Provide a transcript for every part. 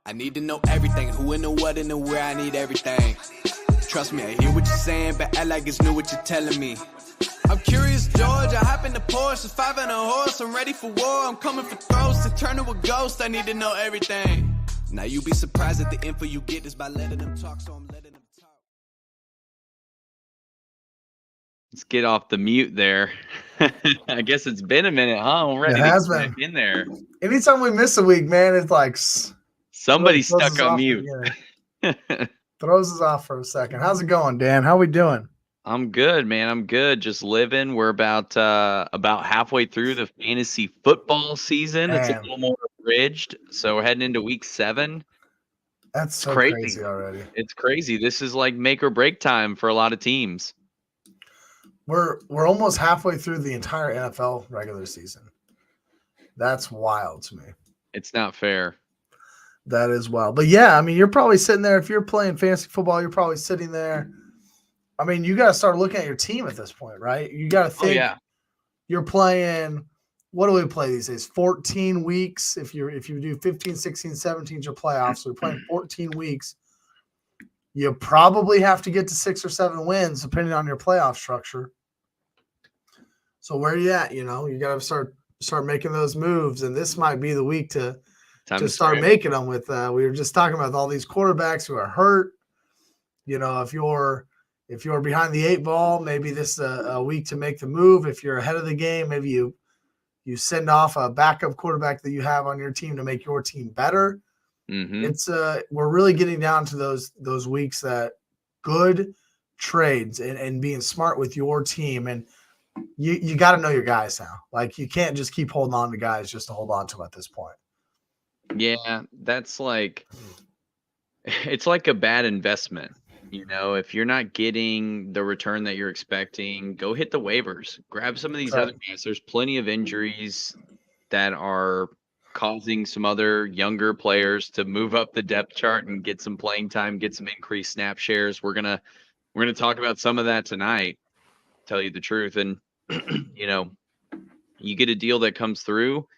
I need to know everything, who and the what and the where, I need everything. Trust me, I hear what you're saying, but act like it's new what you're telling me. I'm curious, George, I hop in the Porsche, it's 5 and a horse, I'm ready for war, I'm coming for throats, to turn to a ghost, I need to know everything. Now you be surprised at the info you get is by letting them talk, so I'm letting them talk. Let's get off the mute there. I guess it's been a minute, huh? I'm ready It has to get been. back in there. Anytime we miss a week, man, it's like Somebody's throws stuck us on off mute. throws us off for a second. How's it going, Dan? How we doing? I'm good, man. I'm good. Just living. We're about halfway through the fantasy football season. It's a Man. little more abridged, so we're heading into week 7. That's so crazy. crazy already. It's crazy. This is like make or break time for a lot of teams. We're almost halfway through the entire NFL regular season. That's wild to me. It's not fair. That is wild. But yeah, I mean, you're probably sitting there. If you're playing fantasy football, you're probably sitting there. I mean, you got to start looking at your team at this point, right? You got to think you're playing. What do we play these days? 14 weeks. If you do 15, 16, 17, your playoffs. So you're playing 14 weeks. You probably have to get to 6 or 7 wins, depending on your playoff structure. So where are you at? You know, you got to start making those moves, and this might be the week to start making them. With we were just talking about all these quarterbacks who are hurt. You know, if you're behind the 8 ball, maybe this is a week to make the move. If you're ahead of the game, maybe you send off a backup quarterback that you have on your team to make your team better. Mm-hmm. It's we're really getting down to those weeks that good trades and being smart with your team, and you got to know your guys now. Like, you can't just keep holding on to guys just to hold on to them at this point. Yeah, that's like it's like a bad investment. You know, if you're not getting the return that you're expecting, go hit the waivers. Grab some of these other guys. There's plenty of injuries that are causing some other younger players to move up the depth chart and get some playing time, get some increased snap shares. We're gonna talk about some of that tonight, tell you the truth. And you know, you get a deal that comes through,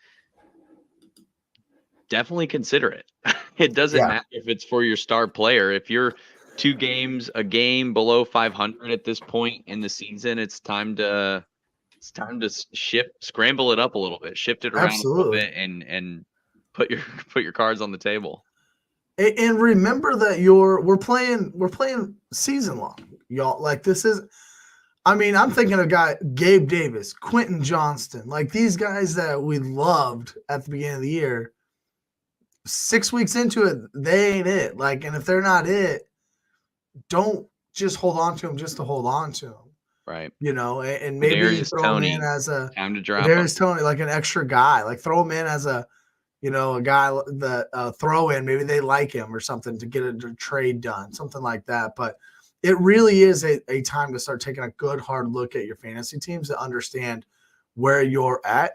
definitely consider it. It doesn't matter if it's for your star player. If you're 2 games a game below 500 at this point in the season, it's time to scramble it up a little bit, shift it around a little bit, and put your cards on the table. And remember that we're playing season long, y'all. Like, this is, I mean, I'm thinking of Gabe Davis, Quentin Johnston, like these guys that we loved at the beginning of the year. 6 weeks into it, they ain't it. Like, and if they're not it, don't just hold on to them just to hold on to them. Right. You know, and maybe you throw him in as a time to drop Darius Toney, like an extra guy. Like, throw him in as a guy that throw in. Maybe they like him or something to get a trade done, something like that. But it really is a time to start taking a good hard look at your fantasy teams to understand where you're at.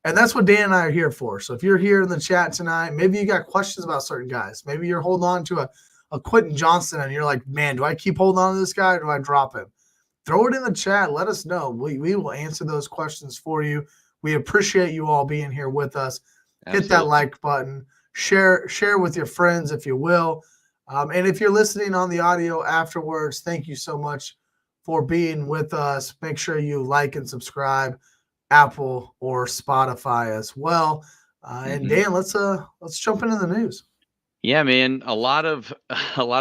And that's what Dan and I are here for. So if you're here in the chat tonight, maybe you got questions about certain guys. Maybe you're holding on to a Quentin Johnston and you're like, man, do I keep holding on to this guy or do I drop him? Throw it in the chat. Let us know. We will answer those questions for you. We appreciate you all being here with us. Absolutely. Hit that like button. Share with your friends if you will. And if you're listening on the audio afterwards, thank you so much for being with us. Make sure you like and subscribe, Apple or Spotify as well. And Dan, let's jump into the news. Yeah, man, a lot of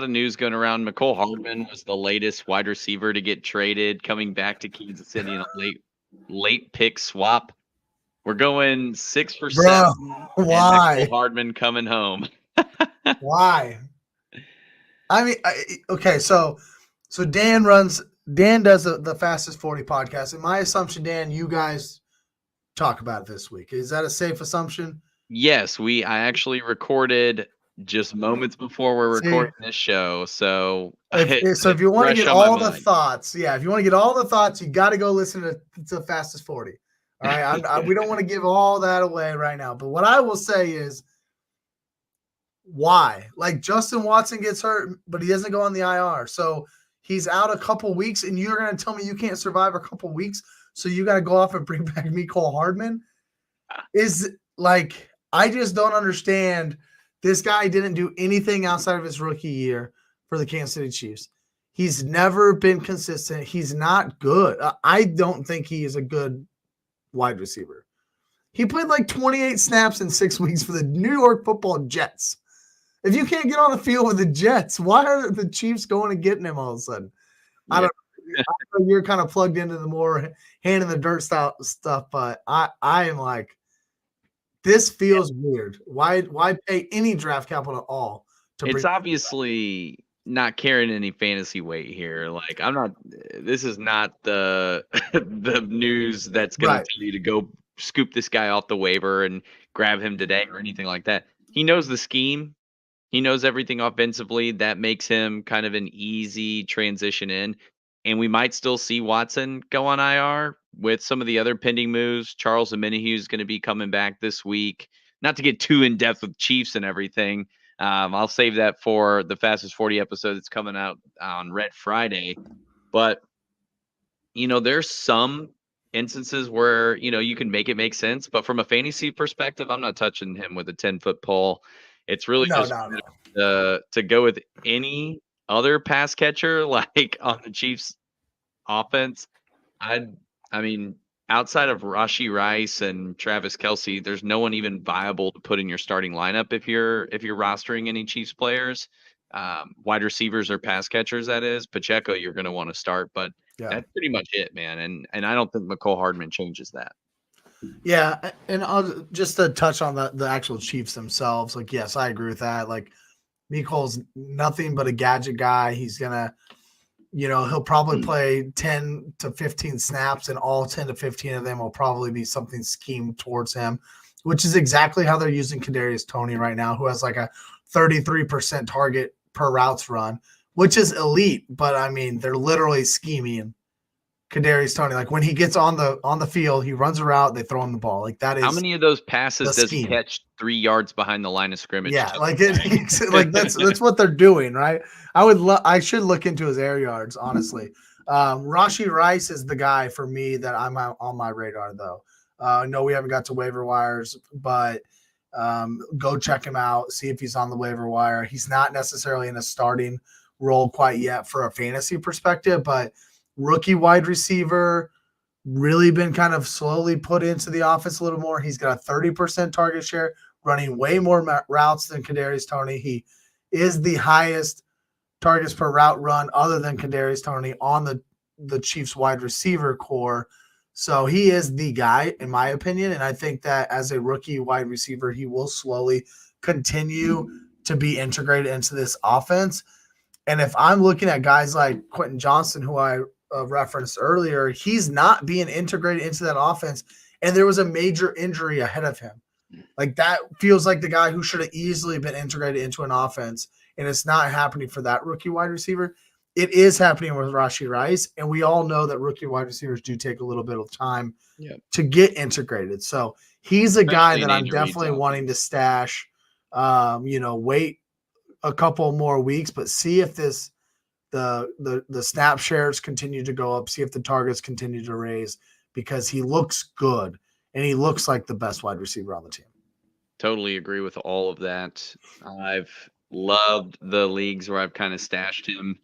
news going around. Mecole Hardman was the latest wide receiver to get traded, coming back to Kansas City in a late pick swap. We're going 6 for 7. Why? Mecole Hardman coming home. Why? I mean, okay, so Dan does the Fastest 40 podcast. And my assumption, Dan, you guys talk about it this week. Is that a safe assumption? Yes, I actually recorded just moments before we're recording this show. So if you want to get all the thoughts, if you want to get all the thoughts, you got to go listen to Fastest 40. All right. We don't want to give all that away right now. But what I will say is, why? Like, Justin Watson gets hurt, but he doesn't go on the IR. So he's out a couple weeks, and you're going to tell me you can't survive a couple weeks. So you got to go off and bring back Mecole Hardman? Is like, I just don't understand This guy didn't do anything outside of his rookie year for the Kansas City Chiefs. He's never been consistent. He's not good. I don't think he is a good wide receiver. He played like 28 snaps in 6 weeks for the New York Football Jets. If you can't get on the field with the Jets, why are the Chiefs going and getting him all of a sudden? I don't know. You're kind of plugged into the more hand in the dirt style stuff, but I am like, this feels weird. Why pay any draft capital at all? It's obviously not carrying any fantasy weight here. Like, this is not the the news that's going to tell you to go scoop this guy off the waiver and grab him today or anything like that. He knows the scheme. He knows everything offensively. That makes him kind of an easy transition in. And we might still see Watson go on IR with some of the other pending moves. Charles Omenihu is going to be coming back this week. Not to get too in depth with Chiefs and everything. I'll save that for the Fastest 40 episode that's coming out on Red Friday. But, there's some instances where, you can make it make sense. But from a fantasy perspective, I'm not touching him with a 10-foot pole. It's really to go with any other pass catcher like on the Chiefs offense. I mean, outside of Rashee Rice and Travis Kelce, there's no one even viable to put in your starting lineup if you're rostering any Chiefs players. Wide receivers or pass catchers, that is. Pacheco, you're going to want to start, but that's pretty much it, man. And I don't think McCole Hardman changes that. Yeah, and I'll just to touch on the actual Chiefs themselves. Like, yes, I agree with that. Like, Mecole's nothing but a gadget guy. He's gonna, he'll probably play 10 to 15 snaps, and all 10 to 15 of them will probably be something schemed towards him, which is exactly how they're using Kadarius Toney right now, who has like a 33% target per routes run, which is elite. But I mean, they're literally scheming Kadarius Toney. Like, when he gets on the field, he runs a route, they throw him the ball. Like, that is how many of those passes does he catch 3 yards behind the line of scrimmage? Yeah, like that's what they're doing, right? I should look into his air yards, honestly. Rashee Rice is the guy for me that I'm on my radar, though. No, we haven't got to waiver wires, but go check him out, see if he's on the waiver wire. He's not necessarily in a starting role quite yet for a fantasy perspective, but rookie wide receiver, really been kind of slowly put into the offense a little more. He's got a 30% target share, running way more routes than Kadarius Toney. He is the highest targets per route run other than Kadarius Toney on the Chiefs wide receiver core. So he is the guy, in my opinion. And I think that as a rookie wide receiver, he will slowly continue to be integrated into this offense. And if I'm looking at guys like Quentin Johnson, who I referenced earlier, he's not being integrated into that offense, and there was a major injury ahead of him. Like, that feels like the guy who should have easily been integrated into an offense, and it's not happening for that rookie wide receiver. It is happening with Rashee Rice, and we all know that rookie wide receivers do take a little bit of time to get integrated. So he's a guy that I'm definitely wanting to stash. Wait a couple more weeks, but see if the snap shares continue to go up, see if the targets continue to raise, because he looks good and he looks like the best wide receiver on the team. Totally agree with all of that. I've loved the leagues where I've kind of stashed him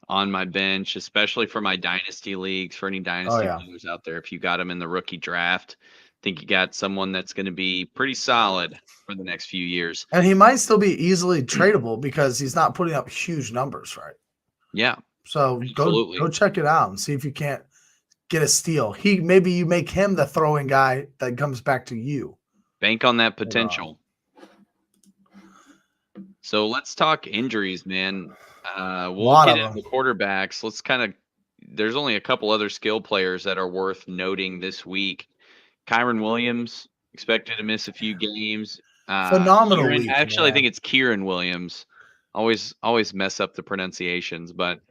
on my bench, especially for my dynasty leagues, for any dynasty players out there. If you got him in the rookie draft, I think you got someone that's going to be pretty solid for the next few years. And he might still be easily tradable because he's not putting up huge numbers, right? Yeah. So go check it out and see if you can't get a steal. Maybe you make him the throwing guy that comes back to you. Bank on that potential. So let's talk injuries, man. We'll get into the quarterbacks. There's only a couple other skill players that are worth noting this week. Kyren Williams expected to miss a few games. Phenomenal week. I think it's Kieran Williams. Always mess up the pronunciations, but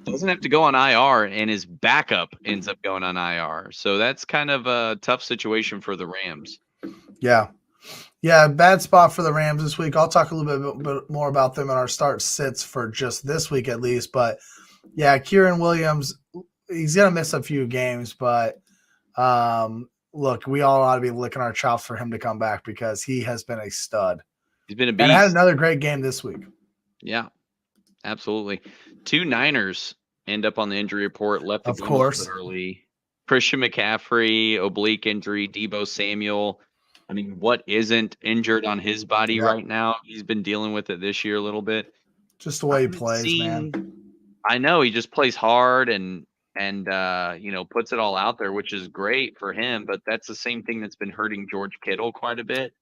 doesn't have to go on IR, and his backup ends up going on IR. So that's kind of a tough situation for the Rams. Yeah, bad spot for the Rams this week. I'll talk a little bit more about them in our start sits for just this week at least. But yeah, Kieran Williams, he's going to miss a few games, but look, we all ought to be licking our chops for him to come back because he has been a stud. He's been a And had beast. another great game this week. Yeah, absolutely. 2 Niners end up on the injury report, left the Of game a course. little bit early. Christian McCaffrey, oblique injury. Debo Samuel. I mean, what isn't injured on his body right now? He's been dealing with it this year a little bit. Just the way he plays, man. I know he just plays hard and puts it all out there, which is great for him. But that's the same thing that's been hurting George Kittle quite a bit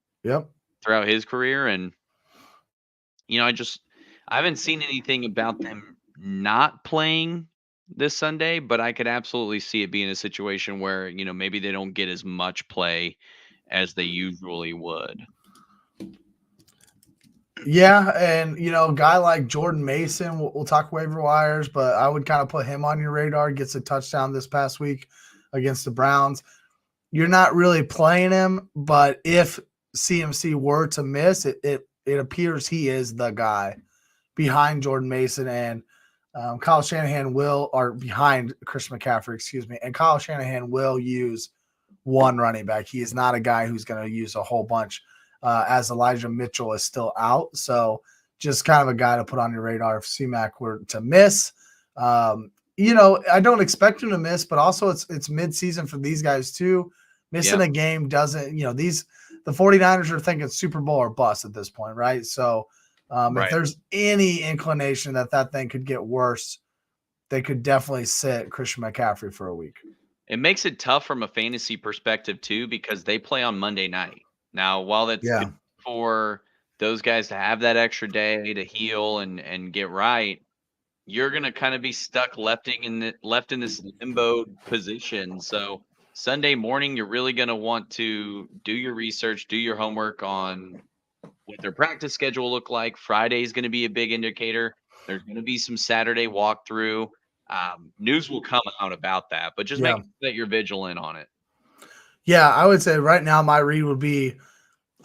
throughout his career. And I haven't seen anything about them not playing this Sunday, but I could absolutely see it being a situation where maybe they don't get as much play as they usually would. Yeah, and a guy like Jordan Mason, we'll talk waiver wires, but I would kind of put him on your radar. Gets a touchdown this past week against the Browns. You're not really playing him, but if CMC were to miss, it appears he is the guy behind Jordan Mason, and Kyle Shanahan behind Christian McCaffrey, excuse me, and Kyle Shanahan will use one running back. He is not a guy who's going to use a whole bunch. As Elijah Mitchell is still out. So just kind of a guy to put on your radar if C-Mac were to miss. I don't expect him to miss, but also it's mid-season for these guys too. Missing a game doesn't, the 49ers are thinking Super Bowl or bust at this point, right? So if there's any inclination that thing could get worse, they could definitely sit Christian McCaffrey for a week. It makes it tough from a fantasy perspective too, because they play on Monday night. Now, while that's good for those guys to have that extra day to heal and get right, you're going to kind of be stuck left in this limbo position. So Sunday morning, you're really going to want to do your research, do your homework on what their practice schedule look like. Friday is going to be a big indicator. There's going to be some Saturday walkthrough. News will come out about that, but just make sure that you're vigilant on it. Yeah, I would say right now my read would be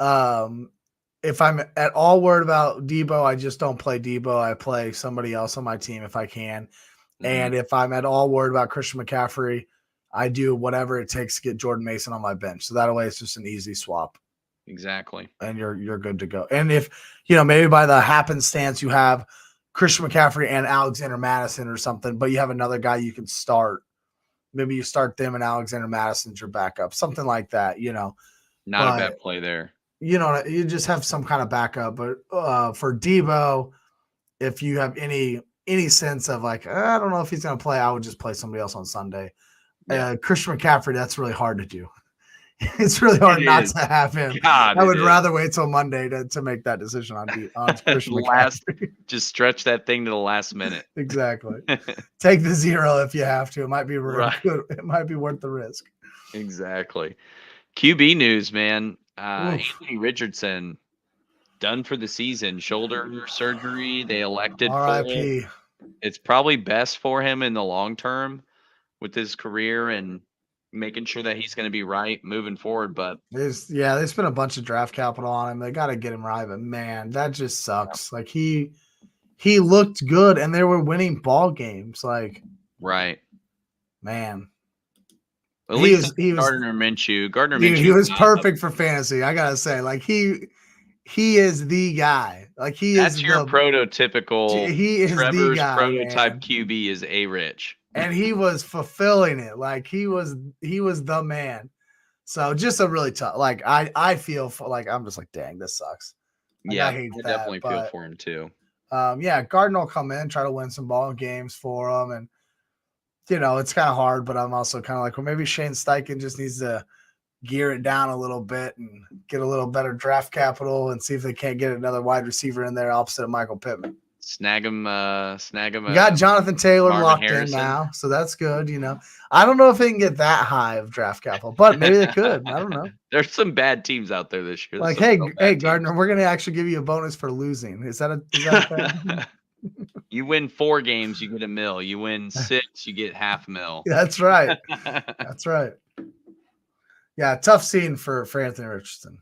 if I'm at all worried about Debo, I just don't play Debo. I play somebody else on my team if I can. Mm-hmm. And if I'm at all worried about Christian McCaffrey, I do whatever it takes to get Jordan Mason on my bench. So that way it's just an easy swap. Exactly. And you're good to go. And if, maybe by the happenstance you have Christian McCaffrey and Alexander Madison or something, but you have another guy you can start. Maybe you start them and Alexander Madison's your backup, something like that, Not a bad play there. You just have some kind of backup. But for Debo, if you have any sense of like, I don't know if he's going to play, I would just play somebody else on Sunday. Yeah. Christian McCaffrey, that's really hard to do. It's really hard not to have him. God, I would rather wait till Monday to make that decision on Christian McCaffrey. Just stretch that thing to the last minute. Exactly. Take the 0 if you have to. It might be good. It might be worth the risk. Exactly. QB news, man. Anthony Richardson done for the season. Shoulder surgery. They elected RIP. It's probably best for him in the long term with his career and making sure that he's going to be right moving forward. But they spent a bunch of draft capital on him. They got to get him right. But man, that just sucks. Like he looked good and they were winning ball games. Like, right, man. At least he was Gardner Minshew. He was perfect for fantasy. I gotta say, like he is the guy. Like that's your prototypical. He is Trevor's the guy. Prototype man. QB is A-Rich. And he was fulfilling it. Like he was the man. So just a really tough. Like I feel like I'm just like, dang, this sucks. Like, yeah, I definitely feel for him too. Gardner will come in, try to win some ball games for him, and it's kind of hard. But I'm also kind of like, well, maybe Shane Steichen just needs to gear it down a little bit and get a little better draft capital and see if they can't get another wide receiver in there opposite of Michael Pittman. Snag him. You got Jonathan Taylor Marvin locked Harrison. in now, so that's good. I don't know if they can get that high of draft capital, but maybe they could. I don't know. There's some bad teams out there this year. Like, hey, Gardner, we're gonna actually give you a bonus for losing. Is that a thing? You win 4 games, you get $1 million. You win 6, you get $500,000. That's right. That's right. Yeah, tough scene for Anthony Richardson.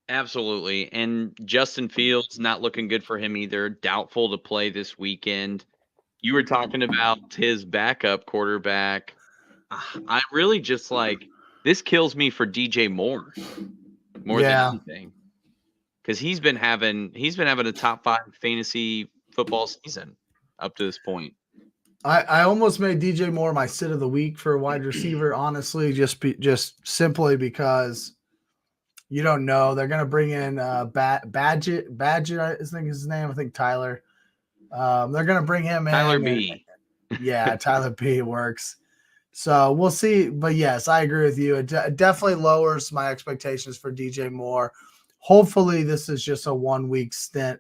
Absolutely. And Justin Fields, not looking good for him either. Doubtful to play this weekend. You were talking about his backup quarterback. I really just this kills me for DJ Moore more than anything. because he's been having a top 5 fantasy football season up to this point. I almost made DJ Moore my sit of the week for a wide receiver, honestly, just simply because you don't know. They're gonna bring in Badgett, I think is his name. I think Tyler. They're gonna bring him in. Tyler B. Yeah, Tyler B works. So we'll see. But yes, I agree with you. It definitely lowers my expectations for DJ Moore. Hopefully, this is just a 1-week stint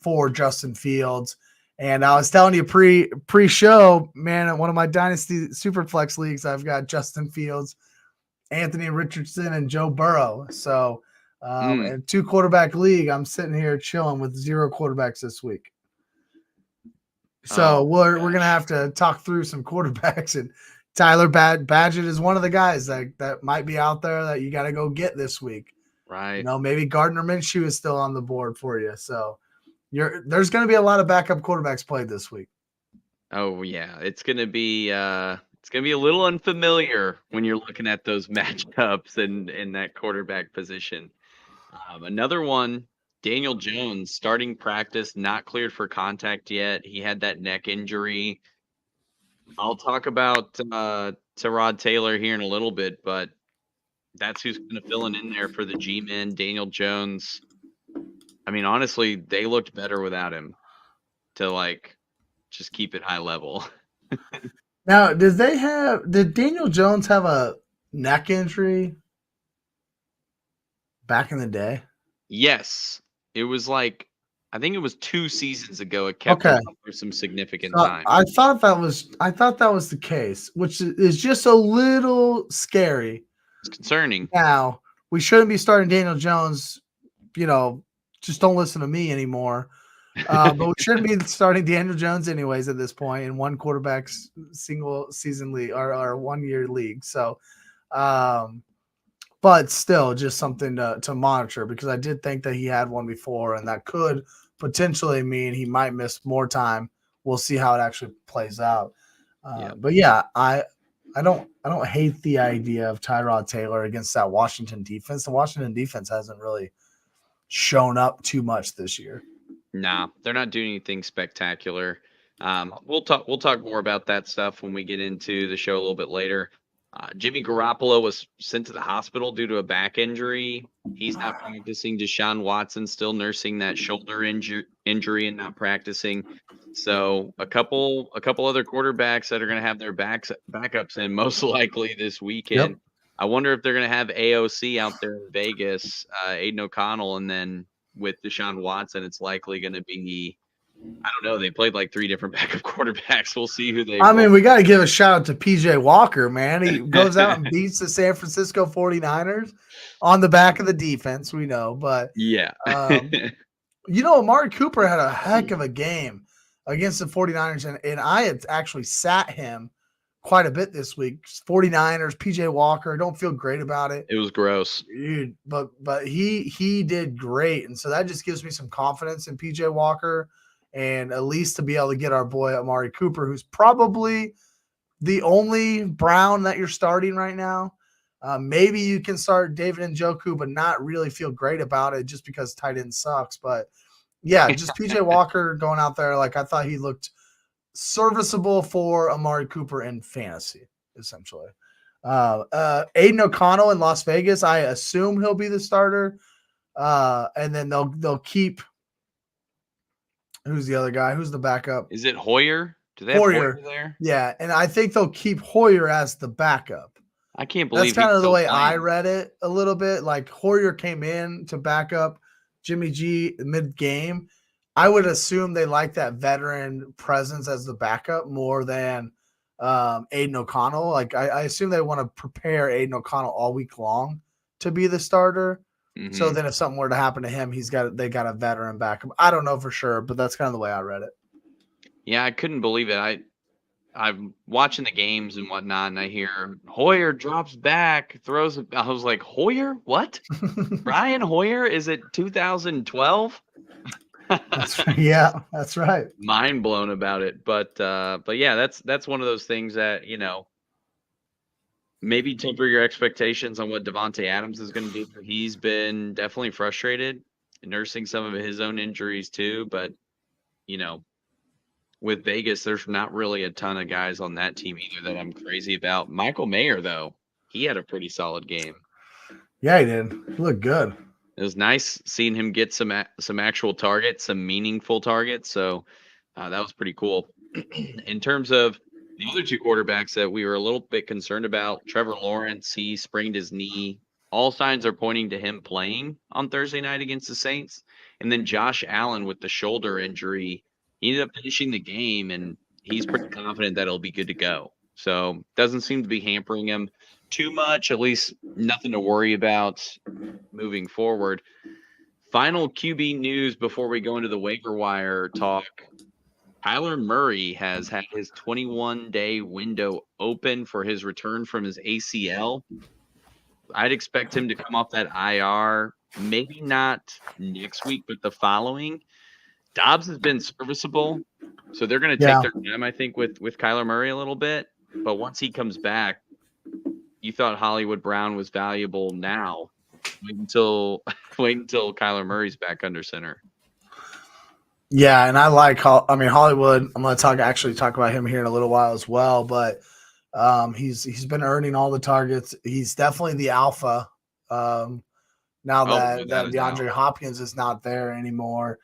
for Justin Fields. And I was telling you pre-show, man, in one of my Dynasty Superflex leagues, I've got Justin Fields, Anthony Richardson, and Joe Burrow. So in a 2-quarterback league, I'm sitting here chilling with 0 quarterbacks this week. So we're going to have to talk through some quarterbacks. And Tyler Badgett is one of the guys that might be out there that you got to go get this week. Right. You know, maybe Gardner Minshew is still on the board for you. So there's going to be a lot of backup quarterbacks played this week. Oh yeah, it's gonna be a little unfamiliar when you're looking at those matchups and in that quarterback position. Another one, Daniel Jones, starting practice, not cleared for contact yet. He had that neck injury. I'll talk about Tyrod Taylor here in a little bit, but that's who's going to fill in there for the G-men, Daniel Jones. I mean, honestly, they looked better without him to just keep it high level. Now, did Daniel Jones have a neck injury back in the day? Yes. It was I think it was 2 seasons ago. It kept him up for some significant time. I thought that was the case, which is just a little scary. It's concerning. Now, we shouldn't be starting Daniel Jones, just don't listen to me anymore. But we shouldn't be starting Daniel Jones anyways at this point in 1 quarterback's single season league or 1-year league. So, but still just something to monitor, because I did think that he had one before, and that could potentially mean he might miss more time. We'll see how it actually plays out. But yeah, I don't hate the idea of Tyrod Taylor against that Washington defense. The Washington defense hasn't really shown up too much this year. Nah, they're not doing anything spectacular. We'll talk more about that stuff when we get into the show a little bit later. Jimmy Garoppolo was sent to the hospital due to a back injury. He's not practicing. Deshaun Watson still nursing that shoulder injury and not practicing. So a couple other quarterbacks that are going to have their backups in most likely this weekend. Yep. I wonder if they're going to have AOC out there in Vegas, Aiden O'Connell, and then with Deshaun Watson, it's likely going to be, I don't know. They played 3 different backup quarterbacks. We'll see who they. I mean, we got to give a shout out to PJ Walker, man. He goes out and beats the San Francisco 49ers on the back of the defense. We know, but yeah, Amari Cooper had a heck of a game against the 49ers, and I had actually sat him quite a bit this week. 49ers, PJ Walker, don't feel great about it. It was gross. Dude, but he did great. And so that just gives me some confidence in PJ Walker, and at least to be able to get our boy Amari Cooper, who's probably the only Brown that you're starting right now. Maybe you can start David Njoku, but not really feel great about it just because tight end sucks. But yeah, just PJ Walker going out there. I thought he looked serviceable for Amari Cooper in fantasy, essentially. Aiden O'Connell in Las Vegas, I assume he'll be the starter. And then they'll keep, who's the other guy? Who's the backup? Is it Hoyer? Do they have Hoyer there? Yeah, and I think they'll keep Hoyer as the backup. I can't believe that's kind of the way I read it a little bit. Hoyer came in to back up Jimmy G mid-game. I would assume they like that veteran presence as the backup more than Aiden O'Connell. I assume they want to prepare Aiden O'Connell all week long to be the starter. Mm-hmm. So then if something were to happen to him, they got a veteran backup. I don't know for sure, but that's kind of the way I read it. Yeah, I couldn't believe it. I'm watching the games and whatnot, and I hear Hoyer drops back, throws it. I was like, Hoyer? What? Brian Hoyer? Is it 2012? That's right. Mind blown about it. But yeah, that's one of those things that, maybe temper your expectations on what Devontae Adams is going to do. He's been definitely frustrated. nursing some of his own injuries too. But, with Vegas, there's not really a ton of guys on that team either that I'm crazy about. Michael Mayer, though, he had a pretty solid game. Yeah, he did. He looked good. It was nice seeing him get some actual targets, some meaningful targets. So that was pretty cool. In terms of the other two quarterbacks that we were a little bit concerned about, Trevor Lawrence, he sprained his knee. All signs are pointing to him playing on Thursday night against the Saints. And then Josh Allen with the shoulder injury, he ended up finishing the game, and he's pretty confident that he'll be good to go. So doesn't seem to be hampering him too much, at least nothing to worry about moving forward. Final QB news before we go into the waiver wire talk. Kyler Murray has had his 21-day window open for his return from his ACL. I'd expect him to come off that IR, maybe not next week, but the following. Dobbs has been serviceable, so they're going to take their time, I think, with Kyler Murray a little bit. But once he comes back, you thought Hollywood Brown was valuable now. Wait until Kyler Murray's back under center. Yeah, and I like Hollywood. I'm going to talk about him here in a little while as well. But he's been earning all the targets. He's definitely the alpha. Now that DeAndre Hopkins is not there anymore.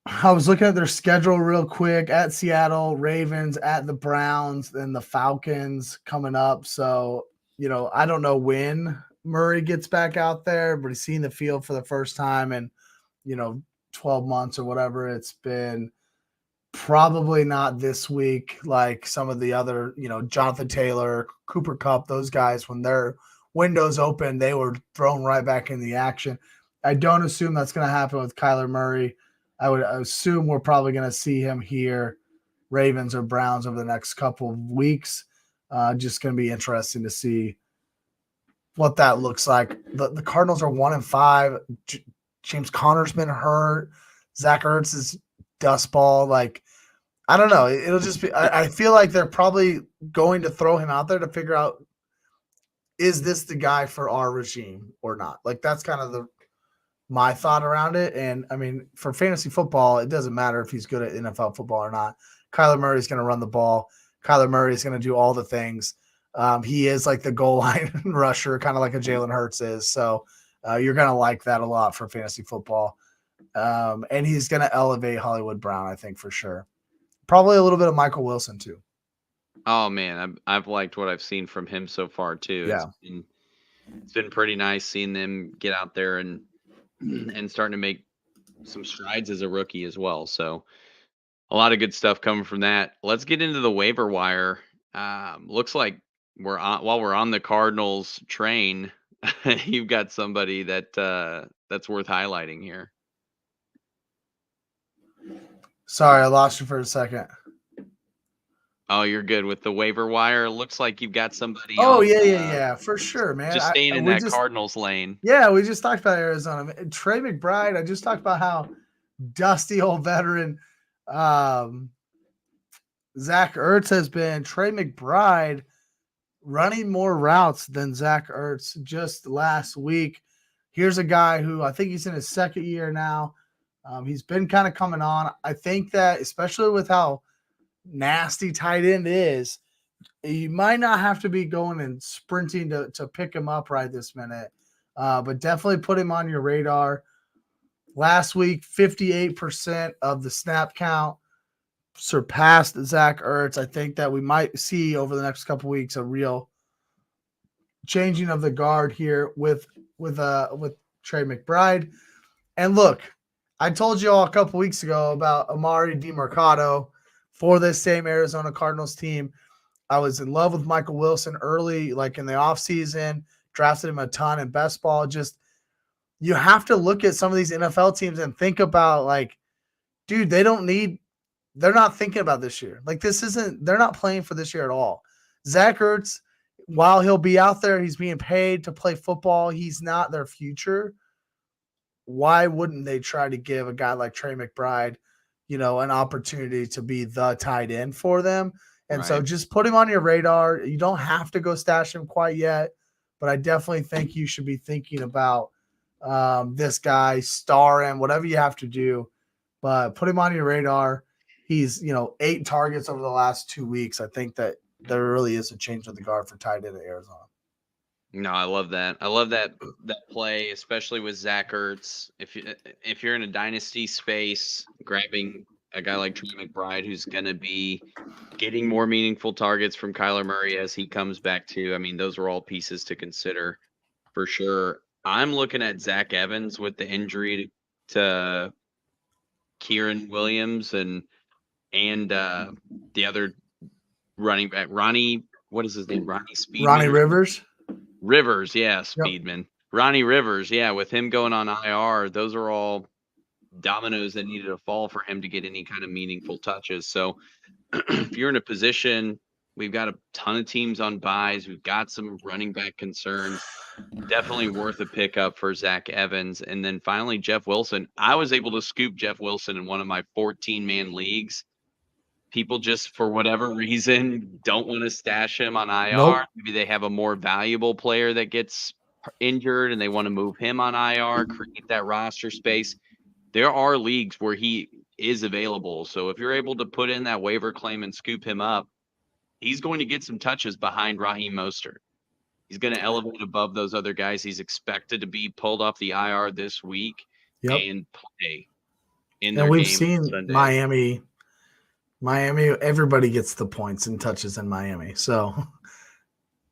I was looking at their schedule real quick: at Seattle, Ravens, at the Browns, then the Falcons coming up. So, I don't know when Murray gets back out there, but he's seen the field for the first time in, 12 months or whatever. It's been probably not this week like some of the other, Jonathan Taylor, Cooper Kupp, those guys, when their windows open, they were thrown right back in the action. I don't assume that's going to happen with Kyler Murray. I would assume we're probably going to see him here, Ravens or Browns, over the next couple of weeks. Just going to be interesting to see what that looks like. The Cardinals are 1-5. James Conner's been hurt. Zach Ertz is dust ball. Like, I don't know. It'll just be. I feel like they're probably going to throw him out there to figure out, is this the guy for our regime or not? Like, that's kind of my thought around it. And I mean, for fantasy football, it doesn't matter if he's good at NFL football or not. Kyler Murray is going to run the ball. Kyler Murray is going to do all the things. He is like the goal line rusher, kind of like a Jalen Hurts is. So you're going to like that a lot for fantasy football. And he's going to elevate Hollywood Brown, I think, for sure. Probably a little bit of Michael Wilson too. Oh man, I've liked what I've seen from him so far too. Yeah. It's been pretty nice seeing them get out there and starting to make some strides as a rookie as well. So a lot of good stuff coming from that. Let's get into the waiver wire. Looks like while we're on the Cardinals train, you've got somebody that's worth highlighting here. Sorry, I lost you for a second. Oh, you're good with the waiver wire. Looks like you've got somebody. Oh, yeah, for sure, man. Just staying in that Cardinals lane. Yeah, we just talked about Arizona. Trey McBride, I just talked about how dusty old veteran Zach Ertz has been. Trey McBride running more routes than Zach Ertz just last week. Here's a guy who I think he's in his second year now. He's been kind of coming on. I think that especially with how nasty tight end is, you might not have to be going and sprinting to pick him up right this minute, but definitely put him on your radar. Last week, 58% of the snap count surpassed Zach Ertz. I think that we might see over the next couple weeks a real changing of the guard here with Trey McBride. And look, I told you all a couple weeks ago about Amari DiMercado for this same Arizona Cardinals team. I was in love with Michael Wilson early, like in the offseason, drafted him a ton in best ball. Just, you have to look at some of these NFL teams and think about, like, dude, they're not thinking about this year. Like, they're not playing for this year at all. Zach Ertz, while he'll be out there, he's being paid to play football. He's not their future. Why wouldn't they try to give a guy like Trey McBride, an opportunity to be the tight end for them? And so just put him on your radar. You don't have to go stash him quite yet, but I definitely think you should be thinking about this guy, star him, whatever you have to do, but put him on your radar. He's 8 targets over the last 2 weeks. I think that there really is a change of the guard for tight end at Arizona. No, I love that. I love that play, especially with Zach Ertz. If you're in a dynasty space, grabbing a guy like Trey McBride, who's going to be getting more meaningful targets from Kyler Murray as he comes back too. I mean, those are all pieces to consider for sure. I'm looking at Zach Evans with the injury to Kieran Williams and the other running back, Ronnie. What is his name? Ronnie Speedman. Ronnie Rivers. Rivers, yeah, Speedman. Yep. Ronnie Rivers, yeah, with him going on IR, those are all dominoes that needed to fall for him to get any kind of meaningful touches. So if you're in a position, we've got a ton of teams on buys. We've got some running back concerns. Definitely worth a pickup for Zach Evans. And then finally, Jeff Wilson. I was able to scoop Jeff Wilson in one of my 14-man leagues. People just, for whatever reason, don't want to stash him on IR. Nope. Maybe they have a more valuable player that gets injured and they want to move him on IR, create that roster space. There are leagues where he is available. So if you're able to put in that waiver claim and scoop him up, he's going to get some touches behind Raheem Mostert. He's going to elevate above those other guys. He's expected to be pulled off the IR this week and play in their game. And we've seen Sunday. Miami, everybody gets the points and touches in Miami. So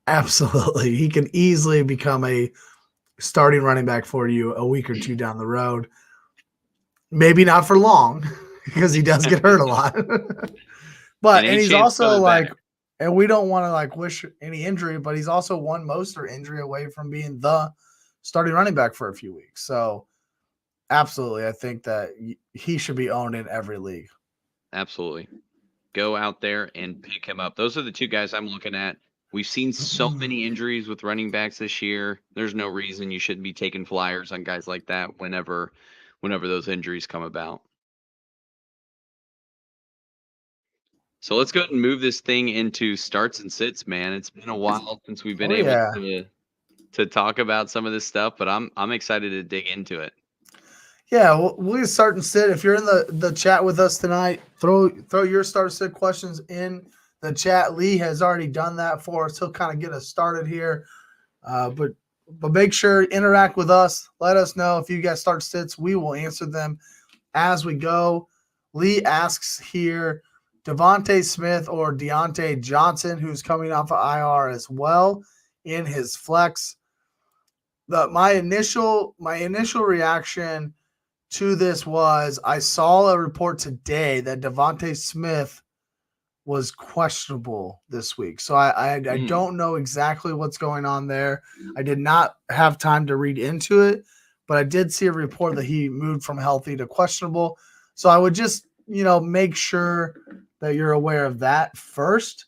absolutely, he can easily become a starting running back for you a week or two down the road. Maybe not for long because he does get hurt a lot. But and he's also like, and we don't want to like wish any injury, but he's also one Mostert injury away from being the starting running back for a few weeks. So absolutely, I think that he should be owned in every league. Absolutely. Go out there and pick him up. Those are the two guys I'm looking at. We've seen so many injuries with running backs this year. There's no reason you shouldn't be taking flyers on guys like that whenever those injuries come about. So let's go ahead and move this thing into starts and sits, man. It's been a while since we've been able to talk about some of this stuff, but I'm excited to dig into it. Yeah, we'll start and sit. If you're in the chat with us tonight, throw your start and sit questions in the chat. Lee has already done that for us. He'll kind of get us started here. But make sure interact with us. Let us know if you guys start sits. We will answer them as we go. Lee asks here, Devontae Smith or Deontay Johnson, who's coming off of IR as well in his flex. My initial reaction to this was I saw a report today that Devontae Smith was questionable this week. So I don't know exactly what's going on there. I did not have time to read into it, but I did see a report that he moved from healthy to questionable. So I would just, make sure that you're aware of that first.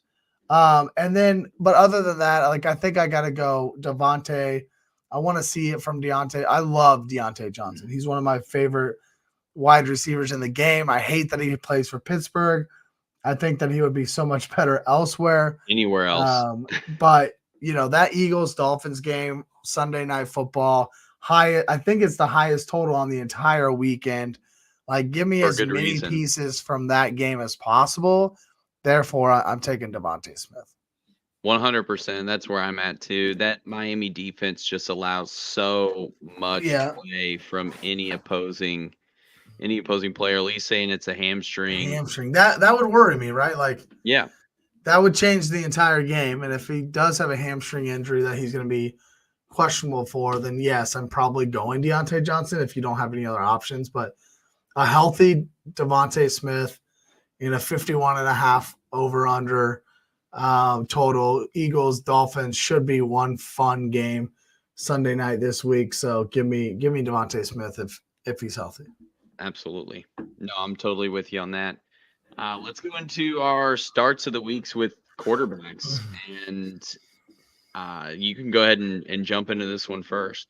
And then, but other than that, like, I think I got to go Devontae. I want to see it from Deontay. I love Deontay Johnson. He's one of my favorite wide receivers in the game. I hate that he plays for Pittsburgh. I think that he would be so much better elsewhere. Anywhere else. But, that Eagles-Dolphins game, Sunday Night Football, I think it's the highest total on the entire weekend. Like, give me as many pieces from that game as possible. Therefore, I'm taking Devontae Smith. 100%. That's where I'm at too. That Miami defense just allows so much play from any opposing player. At least saying it's a hamstring. That would worry me, right? Like, yeah, that would change the entire game. And if he does have a hamstring injury that he's going to be questionable for, then yes, I'm probably going Deontay Johnson if you don't have any other options. But a healthy Devontae Smith in a 51.5 over/under. Total Eagles Dolphins should be one fun game Sunday night this week. So give me Devontae Smith if he's healthy. Absolutely. No, I'm totally with you on that. Let's go into our starts of the weeks with quarterbacks, and you can go ahead and jump into this one first.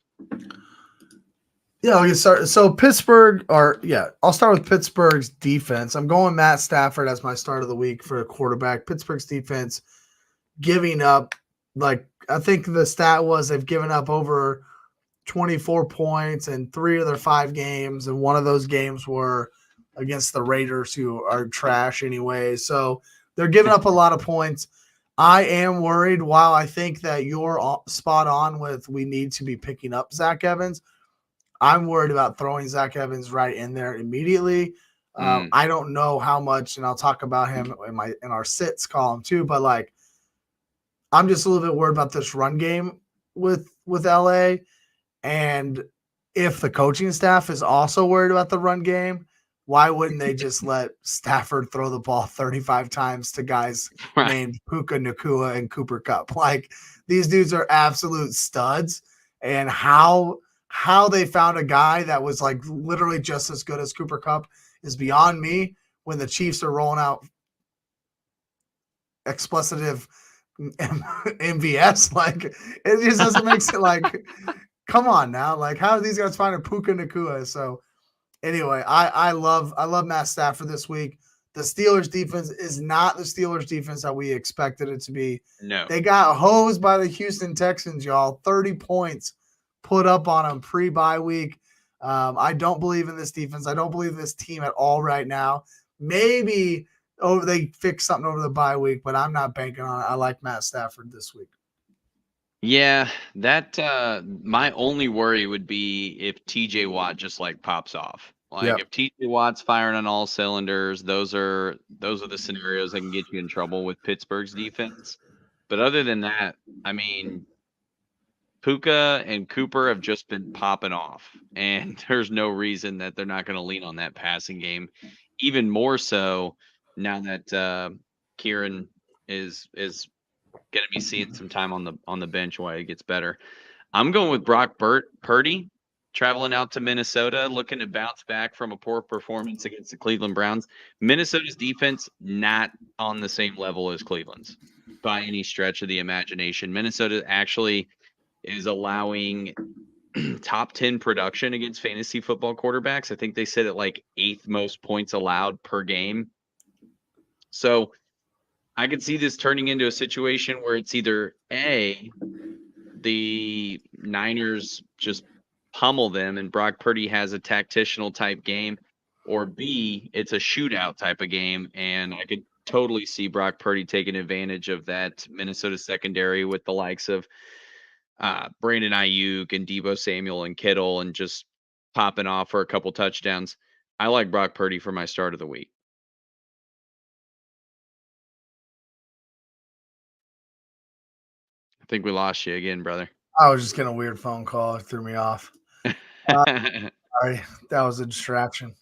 Yeah, I'll get started. So I'll start with Pittsburgh's defense. I'm going Matt Stafford as my start of the week for a quarterback. Pittsburgh's defense giving up, like, I think the stat was they've given up over 24 points in 3 of their 5 games, and one of those games were against the Raiders, who are trash anyway. So they're giving up a lot of points. I am worried. While I think that you're spot on with we need to be picking up Zach Evans, I'm worried about throwing Zach Evans right in there immediately. I don't know how much, and I'll talk about him in our sits column too. But like, I'm just a little bit worried about this run game with LA, and if the coaching staff is also worried about the run game, why wouldn't they just let Stafford throw the ball 35 times to guys named Puka Nacua and Cooper Kupp? Like, these dudes are absolute studs, and how they found a guy that was like literally just as good as Cooper Kupp is beyond me. When the Chiefs are rolling out explicitive MVS, like, it just doesn't make sense. Like, come on now, like, how are these guys finding Puka Nacua? So anyway, I love Matt Stafford this week. The Steelers defense is not the Steelers defense that we expected it to be. No, they got hosed by the Houston Texans, y'all. 30 points put up on them pre-bye week. I don't believe in this defense. I don't believe in this team at all right now. Maybe they fix something over the bye week, but I'm not banking on it. I like Matt Stafford this week. Yeah, that my only worry would be if TJ Watt just like pops off. Like, if TJ Watt's firing on all cylinders, those are the scenarios that can get you in trouble with Pittsburgh's defense. But other than that, I mean, Puka and Cooper have just been popping off, and there's no reason that they're not going to lean on that passing game. Even more so now that Kieran is going to be seeing some time on the bench while he gets better. I'm going with Brock Purdy, traveling out to Minnesota, looking to bounce back from a poor performance against the Cleveland Browns. Minnesota's defense not on the same level as Cleveland's by any stretch of the imagination. Minnesota actually is allowing top 10 production against fantasy football quarterbacks. I think they said it like 8th most points allowed per game. So I could see this turning into a situation where it's either A, the Niners just pummel them and Brock Purdy has a tactitional type game, or B, it's a shootout type of game. And I could totally see Brock Purdy taking advantage of that Minnesota secondary with the likes of Brandon Ayuk and Deebo Samuel and Kittle and just popping off for a couple touchdowns. I like Brock Purdy for my start of the week. I think we lost you again, brother. I was just getting a weird phone call. It threw me off. Sorry, that was a distraction.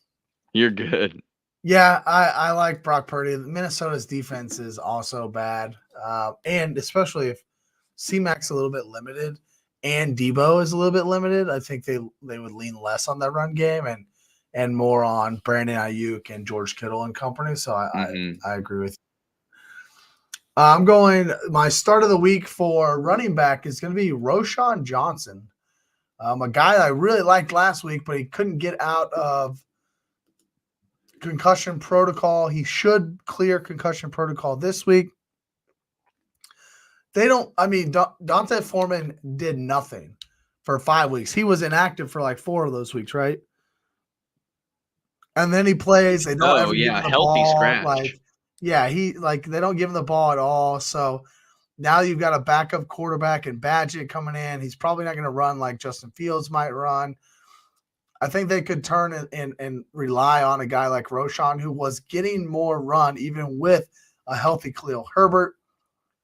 You're good. Yeah, I like Brock Purdy. Minnesota's defense is also bad, and especially if C-Mac's a little bit limited and Deebo is a little bit limited, I think they would lean less on that run game and more on Brandon Ayuk and George Kittle and company. So I agree with you. I'm going – my start of the week for running back is going to be Roschon Johnson, a guy I really liked last week, but he couldn't get out of concussion protocol. He should clear concussion protocol this week. Dante Foreman did nothing for 5 weeks. He was inactive for like 4 of those weeks, right? And then he plays. They don't ever give him the healthy ball. scratch. They don't give him the ball at all. So now you've got a backup quarterback and Badgett coming in. He's probably not going to run like Justin Fields might run. I think they could turn and rely on a guy like Roschon, who was getting more run even with a healthy Khalil Herbert.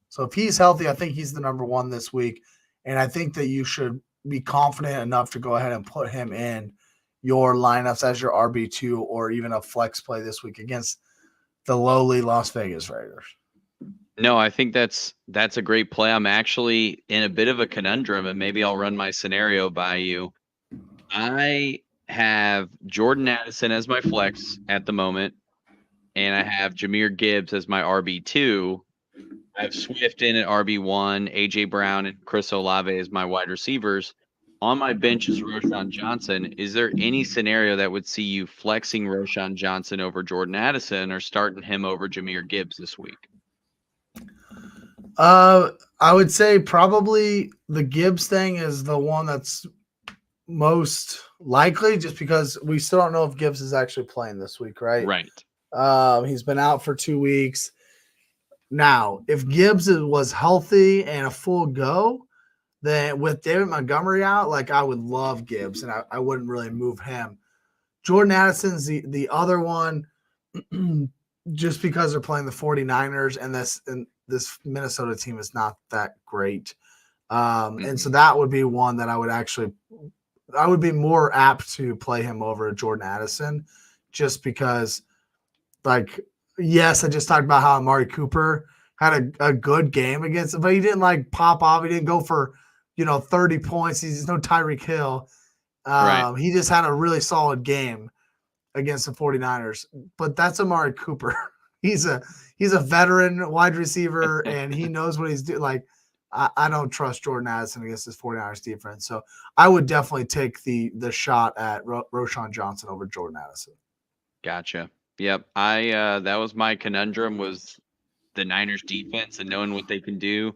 So if he's healthy, I think he's the number 1 this week. And I think that you should be confident enough to go ahead and put him in your lineups as your RB2 or even a flex play this week against the lowly Las Vegas Raiders. No, I think that's a great play. I'm actually in a bit of a conundrum, and maybe I'll run my scenario by you. I have Jordan Addison as my flex at the moment, and I have Jahmyr Gibbs as my RB2. I have Swift in at RB1, A.J. Brown and Chris Olave as my wide receivers. On my bench is Roschon Johnson. Is there any scenario that would see you flexing Roschon Johnson over Jordan Addison or starting him over Jahmyr Gibbs this week? I would say probably the Gibbs thing is the one that's most likely, just because we still don't know if Gibbs is actually playing this week, right? Right. He's been out for 2 weeks. Now, if Gibbs was healthy and a full go, then with David Montgomery out, like I would love Gibbs, and I wouldn't really move him. Jordan Addison's the other one, just because they're playing the 49ers, and this Minnesota team is not that great. And so that would be one that I would be more apt to play him over Jordan Addison, just because, like, yes, I just talked about how Amari Cooper had a good game against him, but he didn't like pop off. He didn't go for, 30 points. He's no Tyreek Hill. Right. He just had a really solid game against the 49ers, but that's Amari Cooper. He's a veteran wide receiver, and he knows what he's doing. Like, I don't trust Jordan Addison against this 49ers defense. So I would definitely take the shot at Roschon Johnson over Jordan Addison. Gotcha. Yep. That was my conundrum, was the Niners defense and knowing what they can do.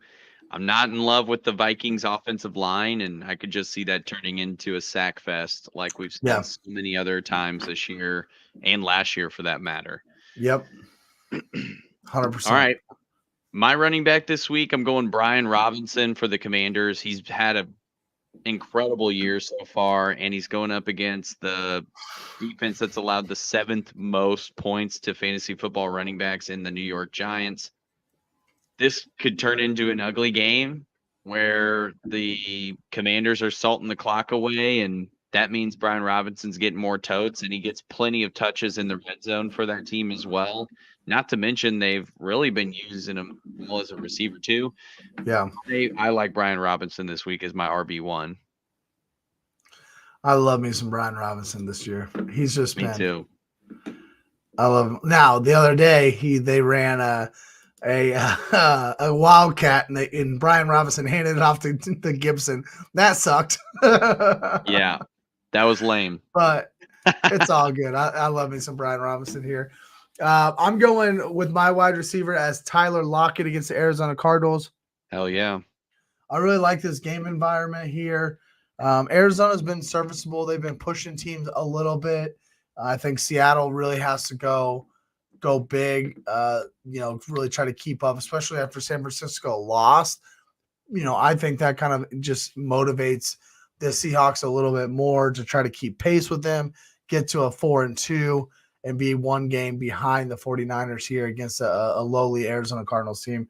I'm not in love with the Vikings offensive line, and I could just see that turning into a sack fest like we've seen so many other times this year and last year for that matter. Yep. 100%. All right. My running back this week, I'm going Brian Robinson for the Commanders. He's had an incredible year so far, and he's going up against the defense that's allowed the 7th most points to fantasy football running backs in the New York Giants. This could turn into an ugly game where the Commanders are salting the clock away, and that means Brian Robinson's getting more totes, and he gets plenty of touches in the red zone for that team as well. Not to mention they've really been using him well as a receiver too. Yeah. I like Brian Robinson this week as my RB1. I love me some Brian Robinson this year. He's just Me too. I love him. Now, the other day they ran a wildcat, and Brian Robinson handed it off to Gibson. That sucked. Yeah, that was lame. But it's all good. I love me some Brian Robinson here. I'm going with my wide receiver as Tyler Lockett against the Arizona Cardinals. Hell yeah. I really like this game environment here. Arizona's been serviceable. They've been pushing teams a little bit. I think Seattle really has to go big, really try to keep up, especially after San Francisco lost. I think that kind of just motivates the Seahawks a little bit more to try to keep pace with them, get to a 4-2, and be one game behind the 49ers here against a lowly Arizona Cardinals team.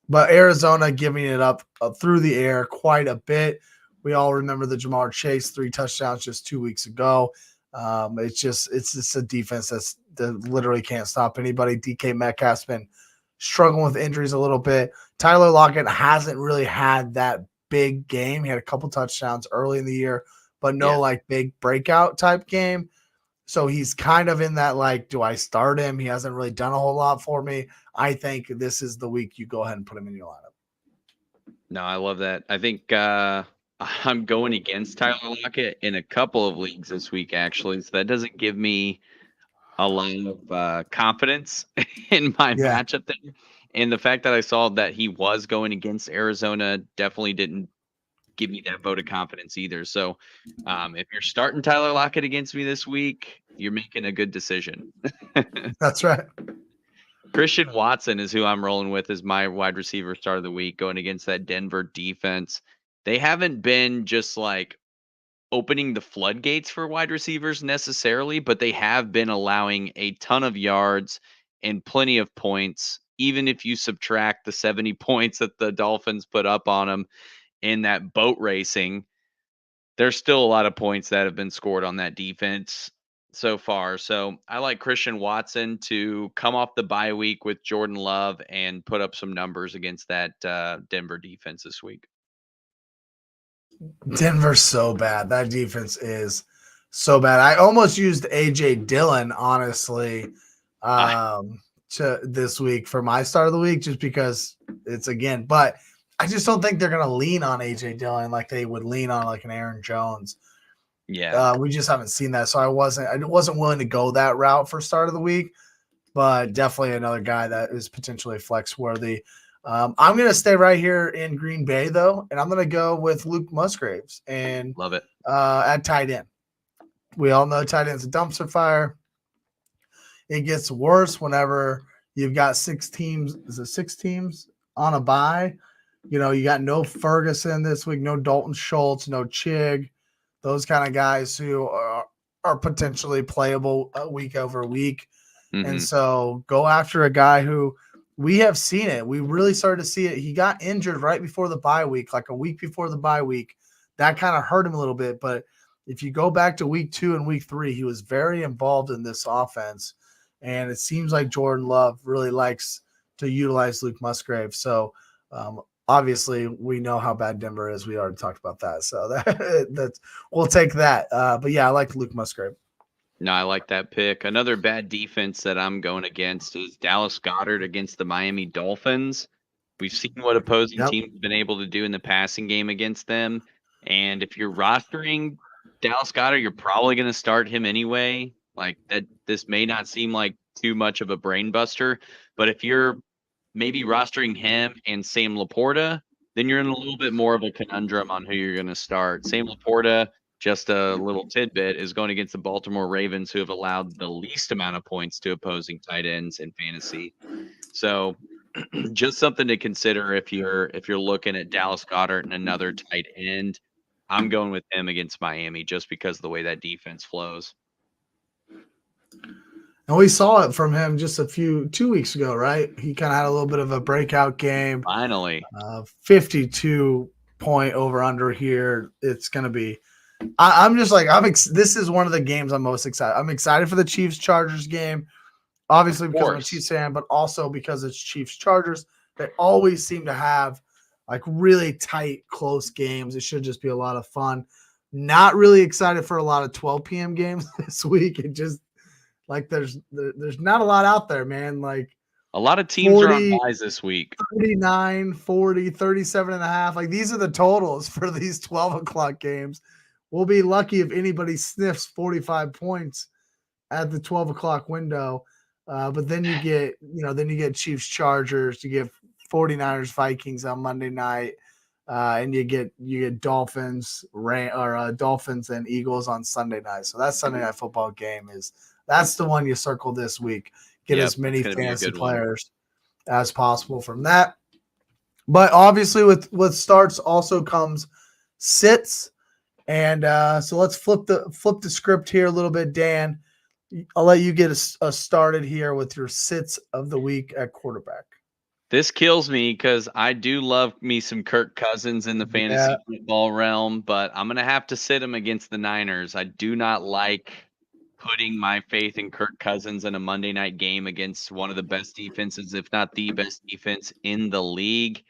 But Arizona giving it up through the air quite a bit. We all remember the Jamar Chase 3 touchdowns just 2 weeks ago. It's just a defense that literally can't stop anybody. DK Metcalf's been struggling with injuries a little bit. Tyler Lockett hasn't really had that big game. He had a couple touchdowns early in the year, but no big breakout type game. So he's kind of in that, like, do I start him? He hasn't really done a whole lot for me. I think this is the week you go ahead and put him in your lineup. No, I love that. I think I'm going against Tyler Lockett in a couple of leagues this week, actually. So that doesn't give me a lot of confidence in my matchup there. And the fact that I saw that he was going against Arizona definitely didn't give me that vote of confidence either. So if you're starting Tyler Lockett against me this week, you're making a good decision. That's right. Christian Watson is who I'm rolling with as my wide receiver start of the week, going against that Denver defense. They haven't been just like opening the floodgates for wide receivers necessarily, but they have been allowing a ton of yards and plenty of points, even if you subtract the 70 points that the Dolphins put up on them in that boat racing. There's still a lot of points that have been scored on that defense so far. So I like Christian Watson to come off the bye week with Jordan Love and put up some numbers against that Denver defense this week. Denver's so bad. That defense is so bad. I almost used AJ Dillon, honestly, to this week for my start of the week, just because it's but I just don't think they're going to lean on AJ Dillon like they would lean on like an Aaron Jones. Yeah. We just haven't seen that. So I wasn't willing to go that route for start of the week, but definitely another guy that is potentially flex worthy. I'm going to stay right here in Green Bay, though, and I'm going to go with Luke Musgraves and Love it. at tight end. We all know tight end's a dumpster fire. It gets worse whenever you've got 6 teams. Is it 6 teams on a bye? You know, you got no Ferguson this week, no Dalton Schultz, no Chig, those kind of guys who are potentially playable week over week. Mm-hmm. And so go after a guy who we have seen it. We really started to see it. He got injured right before the bye week, like a week before the bye week. That kind of hurt him a little bit. But if you go back to week 2 and week 3, he was very involved in this offense. And it seems like Jordan Love really likes to utilize Luke Musgrave. So obviously we know how bad Denver is. We already talked about that. So that's we'll take that. But yeah, I like Luke Musgrave. No, I like that pick. Another bad defense that I'm going against is Dallas Goedert against the Miami Dolphins. We've seen what opposing teams have been able to do in the passing game against them. And if you're rostering Dallas Goedert, you're probably going to start him anyway. Like that, this may not seem like too much of a brain buster, but if you're maybe rostering him and Sam Laporta, then you're in a little bit more of a conundrum on who you're going to start. Sam Laporta, just a little tidbit, is going against the Baltimore Ravens, who have allowed the least amount of points to opposing tight ends in fantasy. So just something to consider if you're looking at Dallas Goedert and another tight end. I'm going with him against Miami just because of the way that defense flows. And we saw it from him just 2 weeks ago, right? He kind of had a little bit of a breakout game. Finally. 52 point over under here. It's going to be I'm just like this is one of the games I'm most excited. I'm excited for the Chiefs Chargers game, obviously because I'm a Chiefs fan, but also because it's Chiefs Chargers. They always seem to have like really tight, close games. It should just be a lot of fun. Not really excited for a lot of 12 p.m. games this week. It just like there's not a lot out there, man. Like a lot of teams 40, are on buys this week. 39, 40, 37 and a half. Like these are the totals for these 12 o'clock games. We'll be lucky if anybody sniffs 45 points at the 12 o'clock window. But then you get Chiefs Chargers, you get 49ers Vikings on Monday night, and you get Dolphins Dolphins and Eagles on Sunday night. So that Sunday night football game that's the one you circle this week. Get as many fantasy players as possible from that. But obviously with starts also comes sits. And so let's flip the script here a little bit, Dan. I'll let you get us started here with your sits of the week at quarterback. This kills me because I do love me some Kirk Cousins in the fantasy football realm, but I'm going to have to sit him against the Niners. I do not like putting my faith in Kirk Cousins in a Monday night game against one of the best defenses, if not the best defense in the league.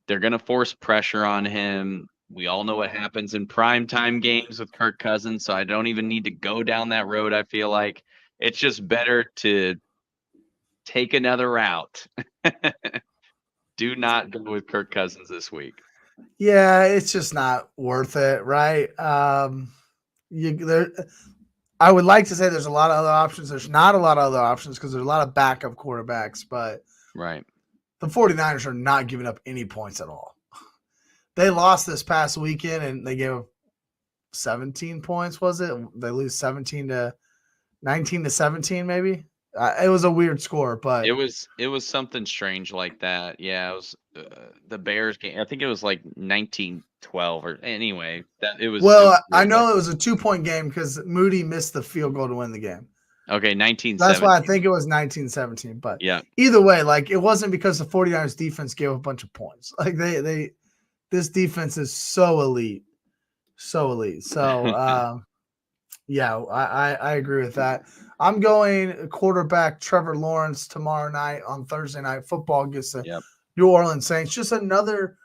They're going to force pressure on him. We all know what happens in primetime games with Kirk Cousins, so I don't even need to go down that road. I feel like it's just better to take another route. Do not go with Kirk Cousins this week. Yeah, it's just not worth it, right? I would like to say there's a lot of other options. There's not a lot of other options because there's a lot of backup quarterbacks, but right. The 49ers are not giving up any points at all. They lost this past weekend and they gave 17 points, was it? They lose 19 to 17 maybe. It was a weird score, but it was something strange like that. Yeah, it was the Bears game. I think it was like 19-12 or anyway. That it was. Well, I know it was a 2-point game because Moody missed the field goal to win the game. Okay, 19-17. That's why I think it was 19-17. But yeah, either way, like it wasn't because the 49ers defense gave a bunch of points. Like this defense is so elite. So, yeah, I agree with that. I'm going quarterback Trevor Lawrence tomorrow night on Thursday Night Football against the New Orleans Saints. Just another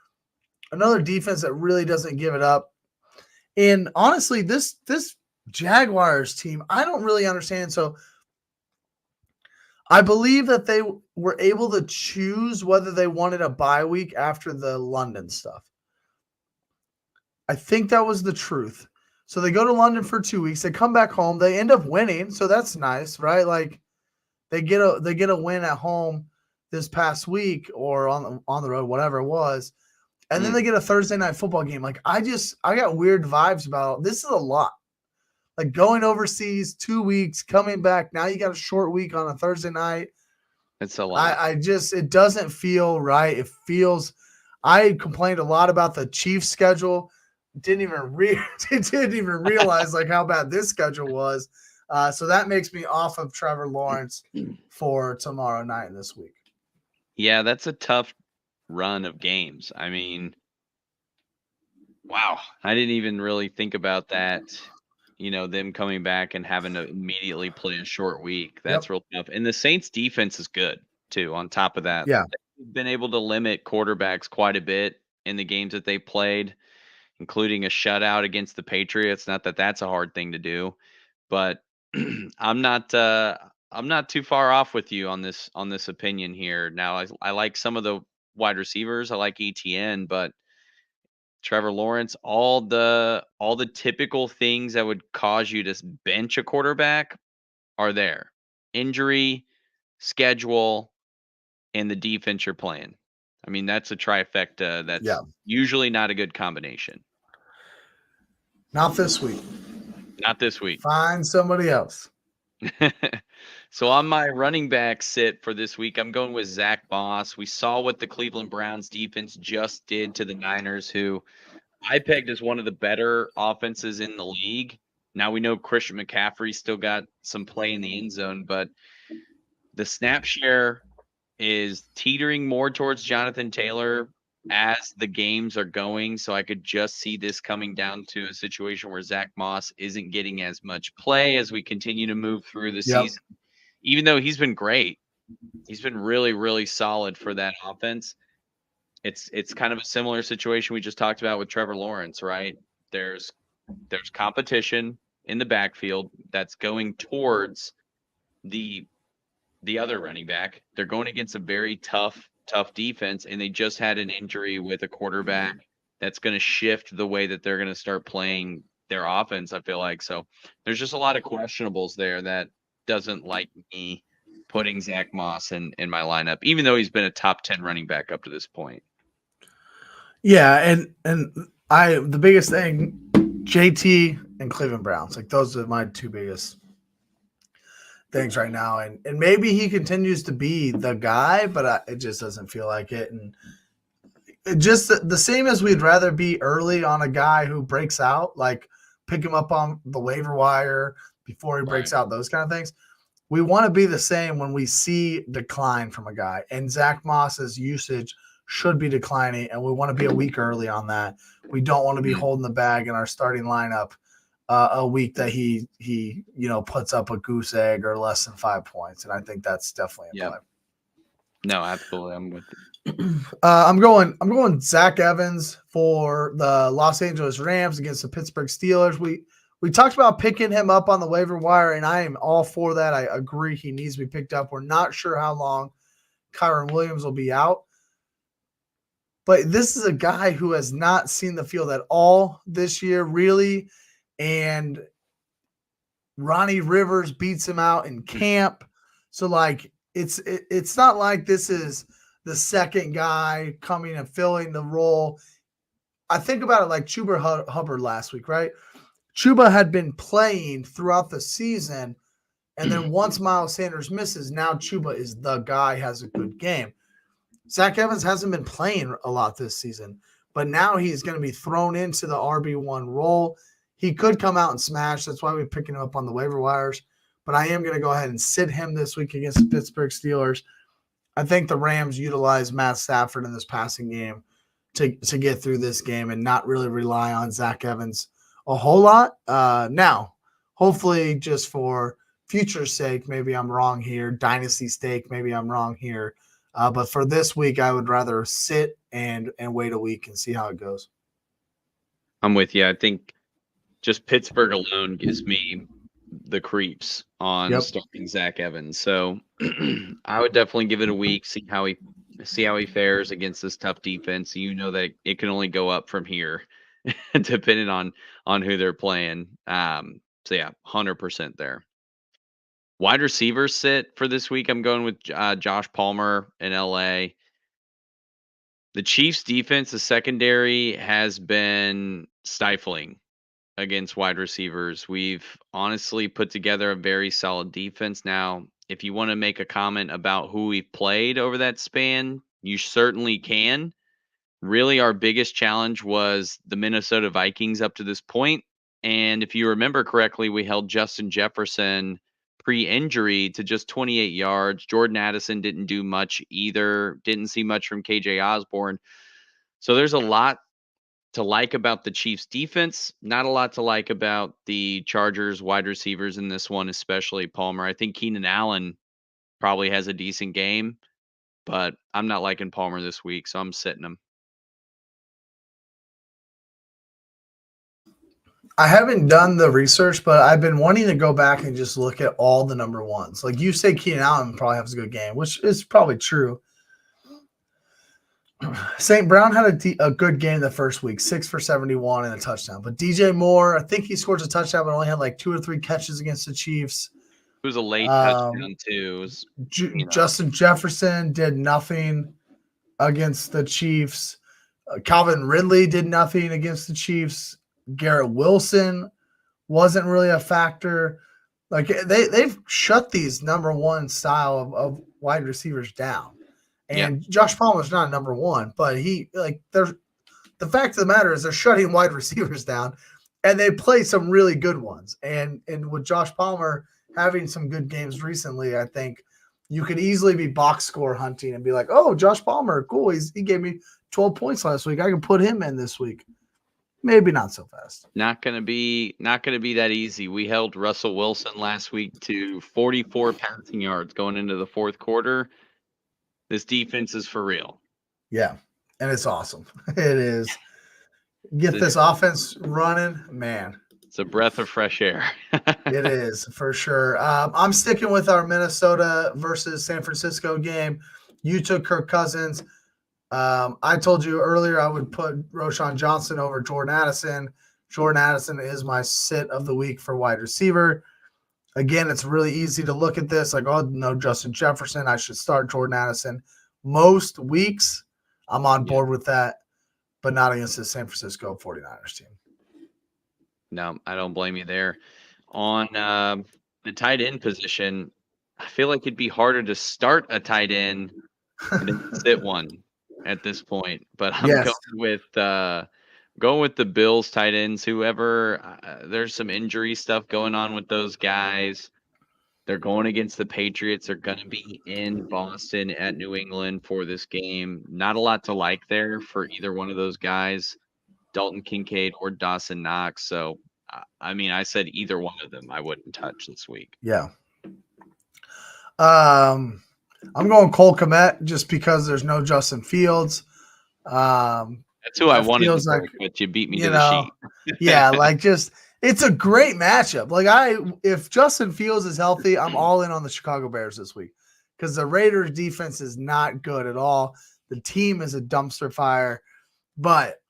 defense that really doesn't give it up. And honestly, this Jaguars team, I don't really understand. So I believe that they were able to choose whether they wanted a bye week after the London stuff. I think that was the truth. So they go to London for 2 weeks. They come back home. They end up winning, so that's nice, right? Like they get a win at home. this past week or on the road, whatever it was. And then they get a Thursday night football game. Like I got weird vibes about this is a lot. Like going overseas 2 weeks, coming back. Now you got a short week on a Thursday night. It's a lot. It doesn't feel right. It feels. I complained a lot about the Chiefs schedule. Didn't even realize like how bad this schedule was. So that makes me off of Trevor Lawrence for tomorrow night and this week. Yeah, that's a tough run of games. I mean, wow, I didn't even really think about that. Them coming back and having to immediately play a short week. That's real tough. And the Saints defense is good too. On top of that, they've been able to limit quarterbacks quite a bit in the games that they played, including a shutout against the Patriots. Not that that's a hard thing to do, but I'm not too far off with you on this opinion here. Now, I like some of the wide receivers. I like ETN, but Trevor Lawrence, all the typical things that would cause you to bench a quarterback are there. Injury, schedule, and the defense you're playing. I mean, that's a trifecta. That's usually not a good combination. Not this week. Not this week. Find somebody else. So on my running back sit for this week, I'm going with Zach Moss. We saw what the Cleveland Browns defense just did to the Niners, who I pegged as one of the better offenses in the league. Now we know Christian McCaffrey still got some play in the end zone, but the snap share is teetering more towards Jonathan Taylor as the games are going. So I could just see this coming down to a situation where Zach Moss isn't getting as much play as we continue to move through the season. Even though he's been great, he's been really, really solid for that offense. It's kind of a similar situation we just talked about with Trevor Lawrence, right? There's competition in the backfield that's going towards the other running back. They're going against a very tough defense, and they just had an injury with a quarterback that's going to shift the way that they're going to start playing their offense, I feel like. So there's just a lot of questionables there that doesn't like me putting Zach Moss in my lineup, even though he's been a top 10 running back up to this point. Yeah, and the biggest thing, JT and Cleveland Browns, like those are my two biggest things right now. And maybe he continues to be the guy, but it just doesn't feel like it. And it just the same as we'd rather be early on a guy who breaks out, like pick him up on the waiver wire before he breaks out, those kind of things. We want to be the same when we see decline from a guy. And Zach Moss's usage should be declining, and we want to be a week early on that. We don't want to be holding the bag in our starting lineup a week that he puts up a goose egg or less than 5 points, and I think that's definitely in play. No, absolutely, I'm with you. I'm going Zach Evans for the Los Angeles Rams against the Pittsburgh Steelers. We talked about picking him up on the waiver wire, and I am all for that. I agree he needs to be picked up. We're not sure how long Kyron Williams will be out. But this is a guy who has not seen the field at all this year, really. And Ronnie Rivers beats him out in camp. So, like, it's not like this is the second guy coming and filling the role. I think about it like Chuba Hubbard last week, right? Chuba had been playing throughout the season, and then once Miles Sanders misses, now Chuba is the guy, has a good game. Zach Evans hasn't been playing a lot this season, but now he's going to be thrown into the RB1 role. He could come out and smash. That's why we're picking him up on the waiver wires. But I am going to go ahead and sit him this week against the Pittsburgh Steelers. I think the Rams utilize Matt Stafford in this passing game to get through this game and not really rely on Zach Evans a whole lot. Now, hopefully just for future's sake, maybe I'm wrong here. Dynasty's sake, maybe I'm wrong here. But for this week, I would rather sit and wait a week and see how it goes. I'm with you. I think just Pittsburgh alone gives me the creeps on starting Zach Evans. So I would definitely give it a week, see how he fares against this tough defense. You know that it can only go up from here, depending on who they're playing. So yeah, 100% there. Wide receiver sit for this week. I'm going with Josh Palmer in LA. The Chiefs defense, the secondary has been stifling against wide receivers. We've honestly put together a very solid defense. Now, if you want to make a comment about who we've played over that span, you certainly can. Really, our biggest challenge was the Minnesota Vikings up to this point. And if you remember correctly, we held Justin Jefferson pre-injury to just 28 yards. Jordan Addison didn't do much either. Didn't see much from KJ Osborne. So there's a lot to like about the Chiefs defense, not a lot to like about the Chargers wide receivers in this one, especially Palmer. I think Keenan Allen probably has a decent game, but I'm not liking Palmer this week, so I'm sitting him. I haven't done the research, but I've been wanting to go back and just look at all the number ones. Like you say, Keenan Allen probably has a good game, which is probably true. St. Brown had a good game the first week, 6 for 71 and a touchdown. But DJ Moore, I think he scores a touchdown, but only had like 2 or 3 catches against the Chiefs. It was a late touchdown too. Justin Jefferson did nothing against the Chiefs. Calvin Ridley did nothing against the Chiefs. Garrett Wilson wasn't really a factor. Like they've shut these number one style of wide receivers down. And Josh Palmer's not number one, but the fact of the matter is they're shutting wide receivers down, and they play some really good ones. And with Josh Palmer having some good games recently, I think you could easily be box score hunting and be like, oh, Josh Palmer, cool. He gave me 12 points last week. I can put him in this week. Maybe not so fast. Not gonna be that easy. We held Russell Wilson last week to 44 passing yards going into the fourth quarter. This defense is for real. Yeah, and it's awesome. It is. Get this offense running, man. It's a breath of fresh air. It is, for sure. I'm sticking with our Minnesota versus San Francisco game. You took Kirk Cousins. I told you earlier I would put Roschon Johnson over Jordan Addison. Jordan Addison is my sit of the week for wide receiver. Again, it's really easy to look at this like, oh, no, Justin Jefferson, I should start Jordan Addison. Most weeks, I'm on board with that, but not against the San Francisco 49ers team. No, I don't blame you there. On the tight end position, I feel like it'd be harder to start a tight end than sit one at this point. But I'm going with the Bills tight ends. Whoever, there's some injury stuff going on with those guys. They're going against the Patriots. They're going to be in Boston at New England for this game. Not a lot to like there for either one of those guys, Dalton Kincaid or Dawson Knox. So, I mean, I said either one of them I wouldn't touch this week. Yeah. I'm going Cole Kmet just because there's no Justin Fields. That's who I wanted to pick, but you beat me to the sheet. Yeah, it's a great matchup. If Justin Fields is healthy, I'm all in on the Chicago Bears this week because the Raiders defense is not good at all. The team is a dumpster fire, but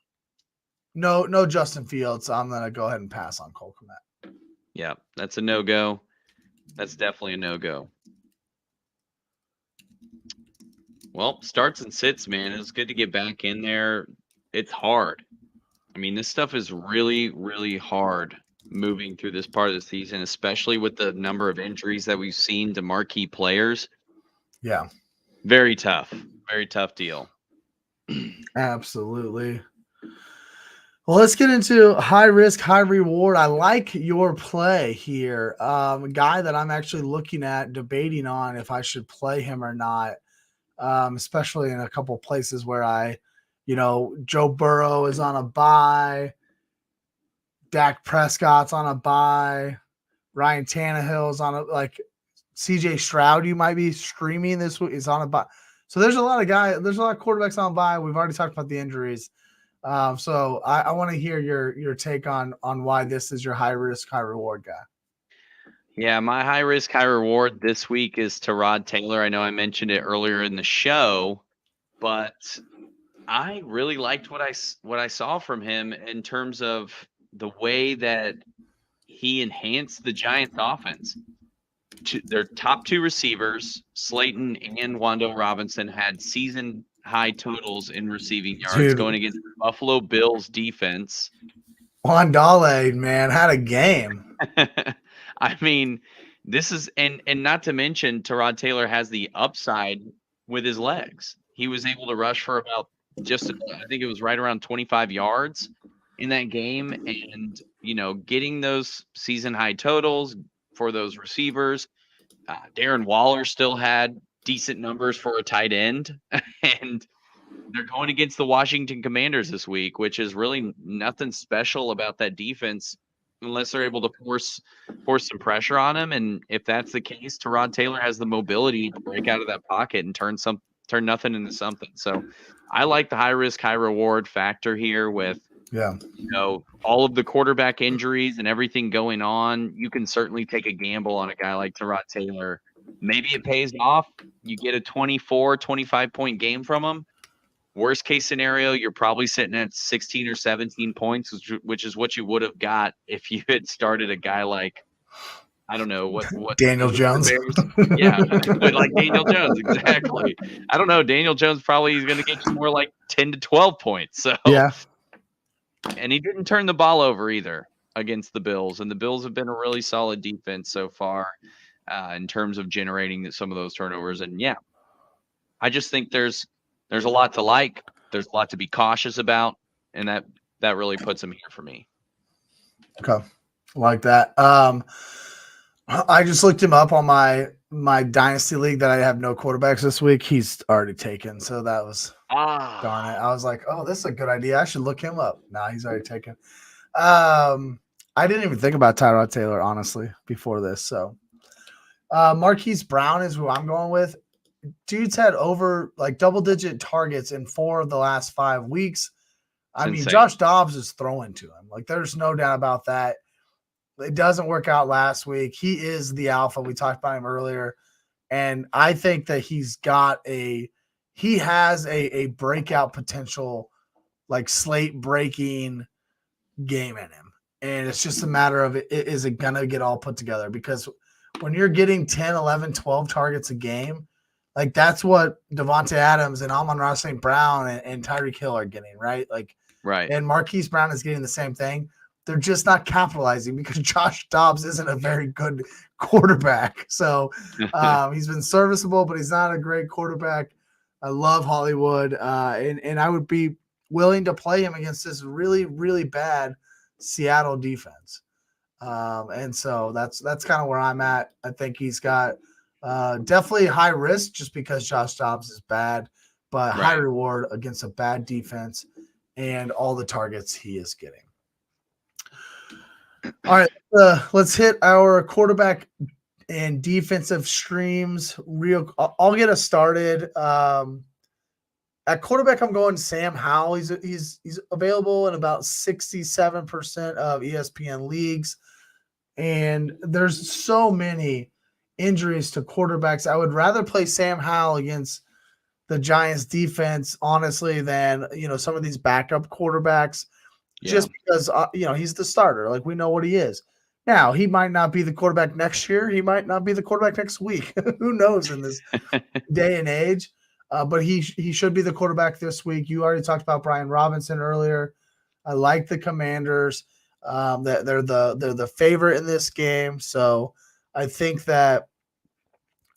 no Justin Fields. So I'm going to go ahead and pass on Cole Kmet. Yeah, that's a no-go. That's definitely a no-go. Well, starts and sits, man. It's good to get back in there. It's hard. I mean, this stuff is really, really hard moving through this part of the season, especially with the number of injuries that we've seen to marquee players. Yeah. Very tough. Very tough deal. Absolutely. Well, let's get into high risk, high reward. I like your play here. A guy that I'm actually looking at, debating on if I should play him or not, especially in a couple of places where Joe Burrow is on a bye. Dak Prescott's on a bye. Ryan Tannehill's on CJ Stroud, you might be streaming this week, is on a bye. So there's a lot of quarterbacks on bye. We've already talked about the injuries. So I want to hear your take on why this is your high risk, high reward guy. Yeah, my high risk, high reward this week is Tyrod Taylor. I know I mentioned it earlier in the show, but I really liked what I saw from him in terms of the way that he enhanced the Giants offense. their top two receivers, Slayton and Wando Robinson, had season high totals in receiving yards going against the Buffalo Bills defense. Wandale, man, had a game. I mean, this is and not to mention Tyrod Taylor has the upside with his legs. He was able to rush for about I think it was right around 25 yards in that game, and getting those season high totals for those receivers. Darren Waller still had decent numbers for a tight end, and they're going against the Washington Commanders this week, which is really nothing special about that defense unless they're able to force some pressure on him. And if that's the case, Tyrod Taylor has the mobility to break out of that pocket and turn nothing into something. So I like the high risk, high reward factor here with all of the quarterback injuries and everything going on. You can certainly take a gamble on a guy like Tyrod Taylor. Maybe it pays off. You get a 24, 25 point game from him. Worst case scenario, you're probably sitting at 16 or 17 points, which is what you would have got if you had started a guy like, I don't know, what Daniel Jones. Yeah, like Daniel Jones, exactly. I don't know. Daniel Jones probably is going to get you more like 10 to 12 points. So yeah. And he didn't turn the ball over either against the Bills. And the Bills have been a really solid defense so far in terms of generating some of those turnovers. And yeah, I just think there's a lot to like. There's a lot to be cautious about. And that really puts him here for me. Okay. Like that. I just looked him up on my dynasty league that I have no quarterbacks this week. He's already taken. So that was darn it. I was like, oh, this is a good idea. I should look him up. Nah, he's already taken. I didn't even think about Tyrod Taylor, honestly, before this. So Marquise Brown is who I'm going with. Dude's had over like double-digit targets in 4 of the last 5 weeks. I mean, Josh Dobbs is throwing to him. Like, there's no doubt about that. It doesn't work out last week. He is the alpha. We talked about him earlier. And I think that he has a breakout potential, like slate breaking game in him. And it's just a matter of is it going to get all put together? Because when you're getting 10, 11, 12 targets a game, like that's what Devontae Adams and Amon-Ra St. Brown and Tyreek Hill are getting, right? Like, right. And Marquise Brown is getting the same thing. They're just not capitalizing because Josh Dobbs isn't a very good quarterback. So he's been serviceable, but he's not a great quarterback. I love Hollywood, and I would be willing to play him against this really, really bad Seattle defense. And so that's kind of where I'm at. I think he's got definitely high risk just because Josh Dobbs is bad, but high reward against a bad defense and all the targets he is getting. All right, let's hit our quarterback and defensive streams. I'll get us started. At quarterback, I'm going Sam Howell. He's available in about 67% of ESPN leagues, and there's so many injuries to quarterbacks. I would rather play Sam Howell against the Giants defense, honestly, than some of these backup quarterbacks. Yeah. Just because he's the starter, like we know what he is. Now he might not be the quarterback next year. He might not be the quarterback next week. Who knows in this day and age? But he should be the quarterback this week. You already talked about Brian Robinson earlier. I like the Commanders. They're the favorite in this game, so I think that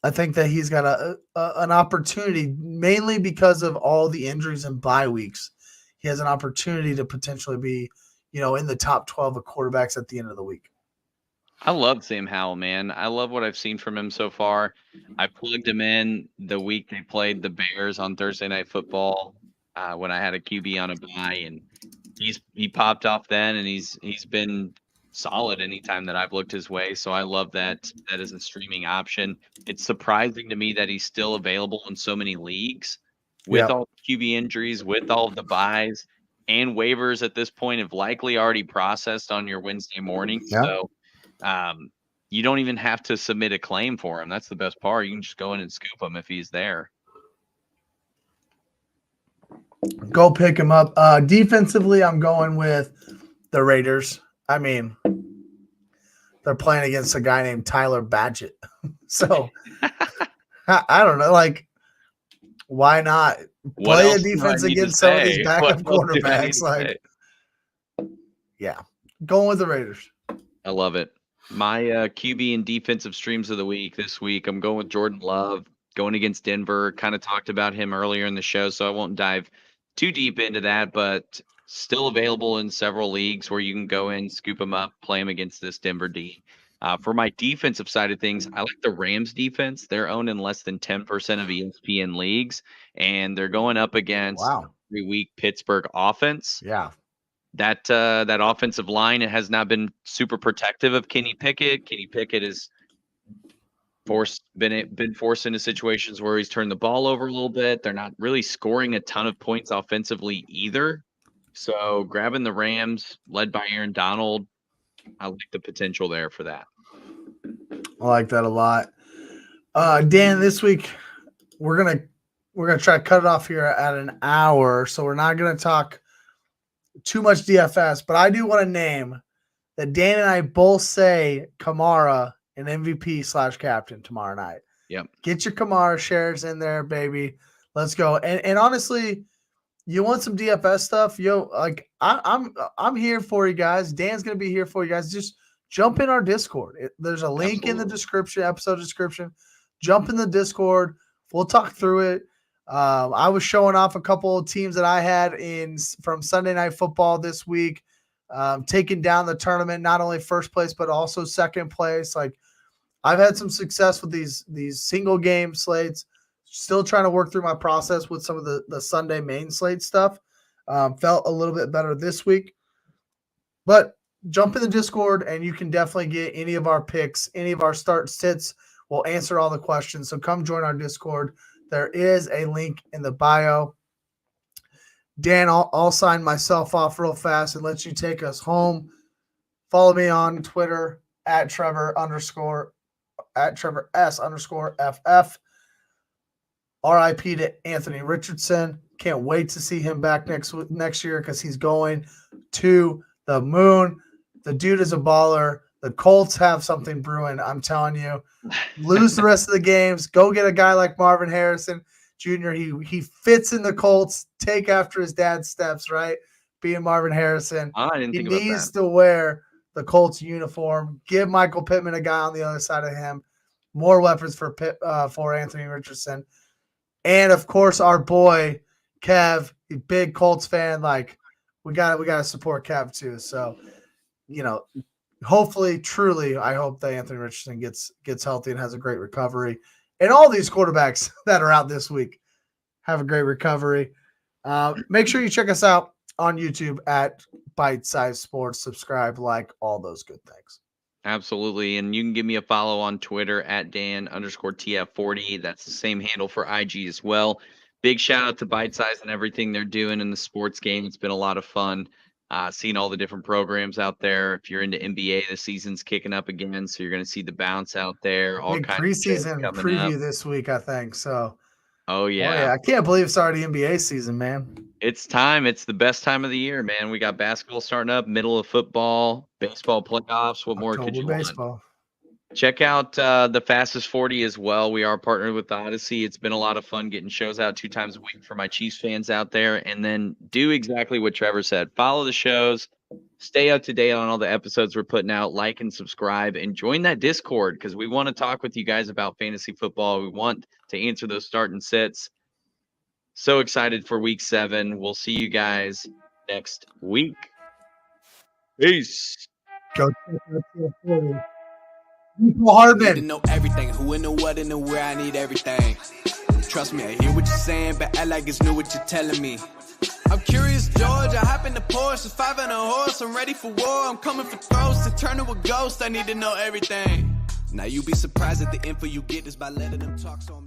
he's got an opportunity, mainly because of all the injuries and bye weeks. He has an opportunity to potentially be, in the top 12 of quarterbacks at the end of the week. I love Sam Howell, man. I love what I've seen from him so far. I plugged him in the week they played the Bears on Thursday Night Football when I had a QB on a bye, and he popped off then, and he's been solid anytime that I've looked his way. So I love that as a streaming option. It's surprising to me that he's still available in so many leagues with all the QB injuries, with all of the buys and waivers at this point have likely already processed on your Wednesday morning. Yep. So you don't even have to submit a claim for him. That's the best part. You can just go in and scoop him if he's there. Go pick him up. Defensively, I'm going with the Raiders. I mean, they're playing against a guy named Tyler Badgett. So I don't know, like, why not play a defense against some of these backup quarterbacks? Like, yeah, going with the Raiders. I love it. My QB and defensive streams of the week this week, I'm going with Jordan Love, going against Denver. Kind of talked about him earlier in the show, so I won't dive too deep into that, but still available in several leagues where you can go in, scoop him up, play him against this Denver D. For my defensive side of things, I like the Rams defense. They're owned in less than 10% of ESPN leagues, and they're going up against every week Pittsburgh offense. Yeah. That offensive line, it has not been super protective of Kenny Pickett. Kenny Pickett has been forced into situations where he's turned the ball over a little bit. They're not really scoring a ton of points offensively either. So grabbing the Rams, led by Aaron Donald, I like the potential there for that. I like that a lot. Dan, this week we're gonna try to cut it off here at an hour, so we're not gonna talk too much DFS, but I do want to name that Dan and I both say Kamara an MVP/captain tomorrow night. Yep. Get your Kamara shares in there, baby. Let's go. And honestly, you want some DFS stuff? Like I'm here for you guys. Dan's gonna be here for you guys. Just jump in our Discord. There's a link in the description, episode description. Jump in the Discord. We'll talk through it. I was showing off a couple of teams that I had from Sunday Night Football this week, taking down the tournament, not only first place, but also second place. Like, I've had some success with these single game slates, still trying to work through my process with some of the Sunday main slate stuff. Felt a little bit better this week, but jump in the Discord and you can definitely get any of our picks, any of our start sits. We'll answer all the questions. So come join our Discord. There is a link in the bio. Dan, I'll sign myself off real fast and let you take us home. Follow me on Twitter at @TrevorS_FF. RIP to Anthony Richardson. Can't wait to see him back next year because he's going to the moon. The dude is a baller. The Colts have something brewing, I'm telling you. Lose the rest of the games. Go get a guy like Marvin Harrison Jr. He fits in the Colts. Take after his dad's steps, right? Being Marvin Harrison. I didn't think about that. He needs to wear the Colts uniform. Give Michael Pittman a guy on the other side of him. More weapons for Anthony Richardson. And, of course, our boy, Kev, a big Colts fan. Like, we gotta support Kev, too. So, hopefully, truly, I hope that Anthony Richardson gets healthy and has a great recovery. And all these quarterbacks that are out this week have a great recovery. Make sure you check us out on YouTube at Bite Size Sports. Subscribe, like, all those good things. Absolutely. And you can give me a follow on Twitter at Dan_TF40. That's the same handle for IG as well. Big shout out to Bite Size and everything they're doing in the sports game. It's been a lot of fun. Seeing all the different programs out there. If you're into NBA, the season's kicking up again, so you're going to see the bounce out there. All big kinds preseason of preview this week, I think. So, oh yeah, I can't believe it's already NBA season, man. It's time. It's the best time of the year, man. We got basketball starting up, middle of football, baseball playoffs. What more could you want? Check out the Fastest 40 as well. We are partnered with the Odyssey. It's been a lot of fun getting shows out 2 times a week for my Chiefs fans out there. And then do exactly what Trevor said. Follow the shows. Stay up to date on all the episodes we're putting out. Like and subscribe. And join that Discord because we want to talk with you guys about fantasy football. We want to answer those start and sits. So excited for week 7. We'll see you guys next week. Peace. Go. Hardman. I need to know everything, who and the what and the where, I need everything. Trust me, I hear what you're saying, but act like it's new what you're telling me. I'm curious, George, I hop in the Porsche, 5 and a horse, I'm ready for war, I'm coming for throats, to turn to a ghost, I need to know everything. Now you be surprised at the info you get just by letting them talk, so I'm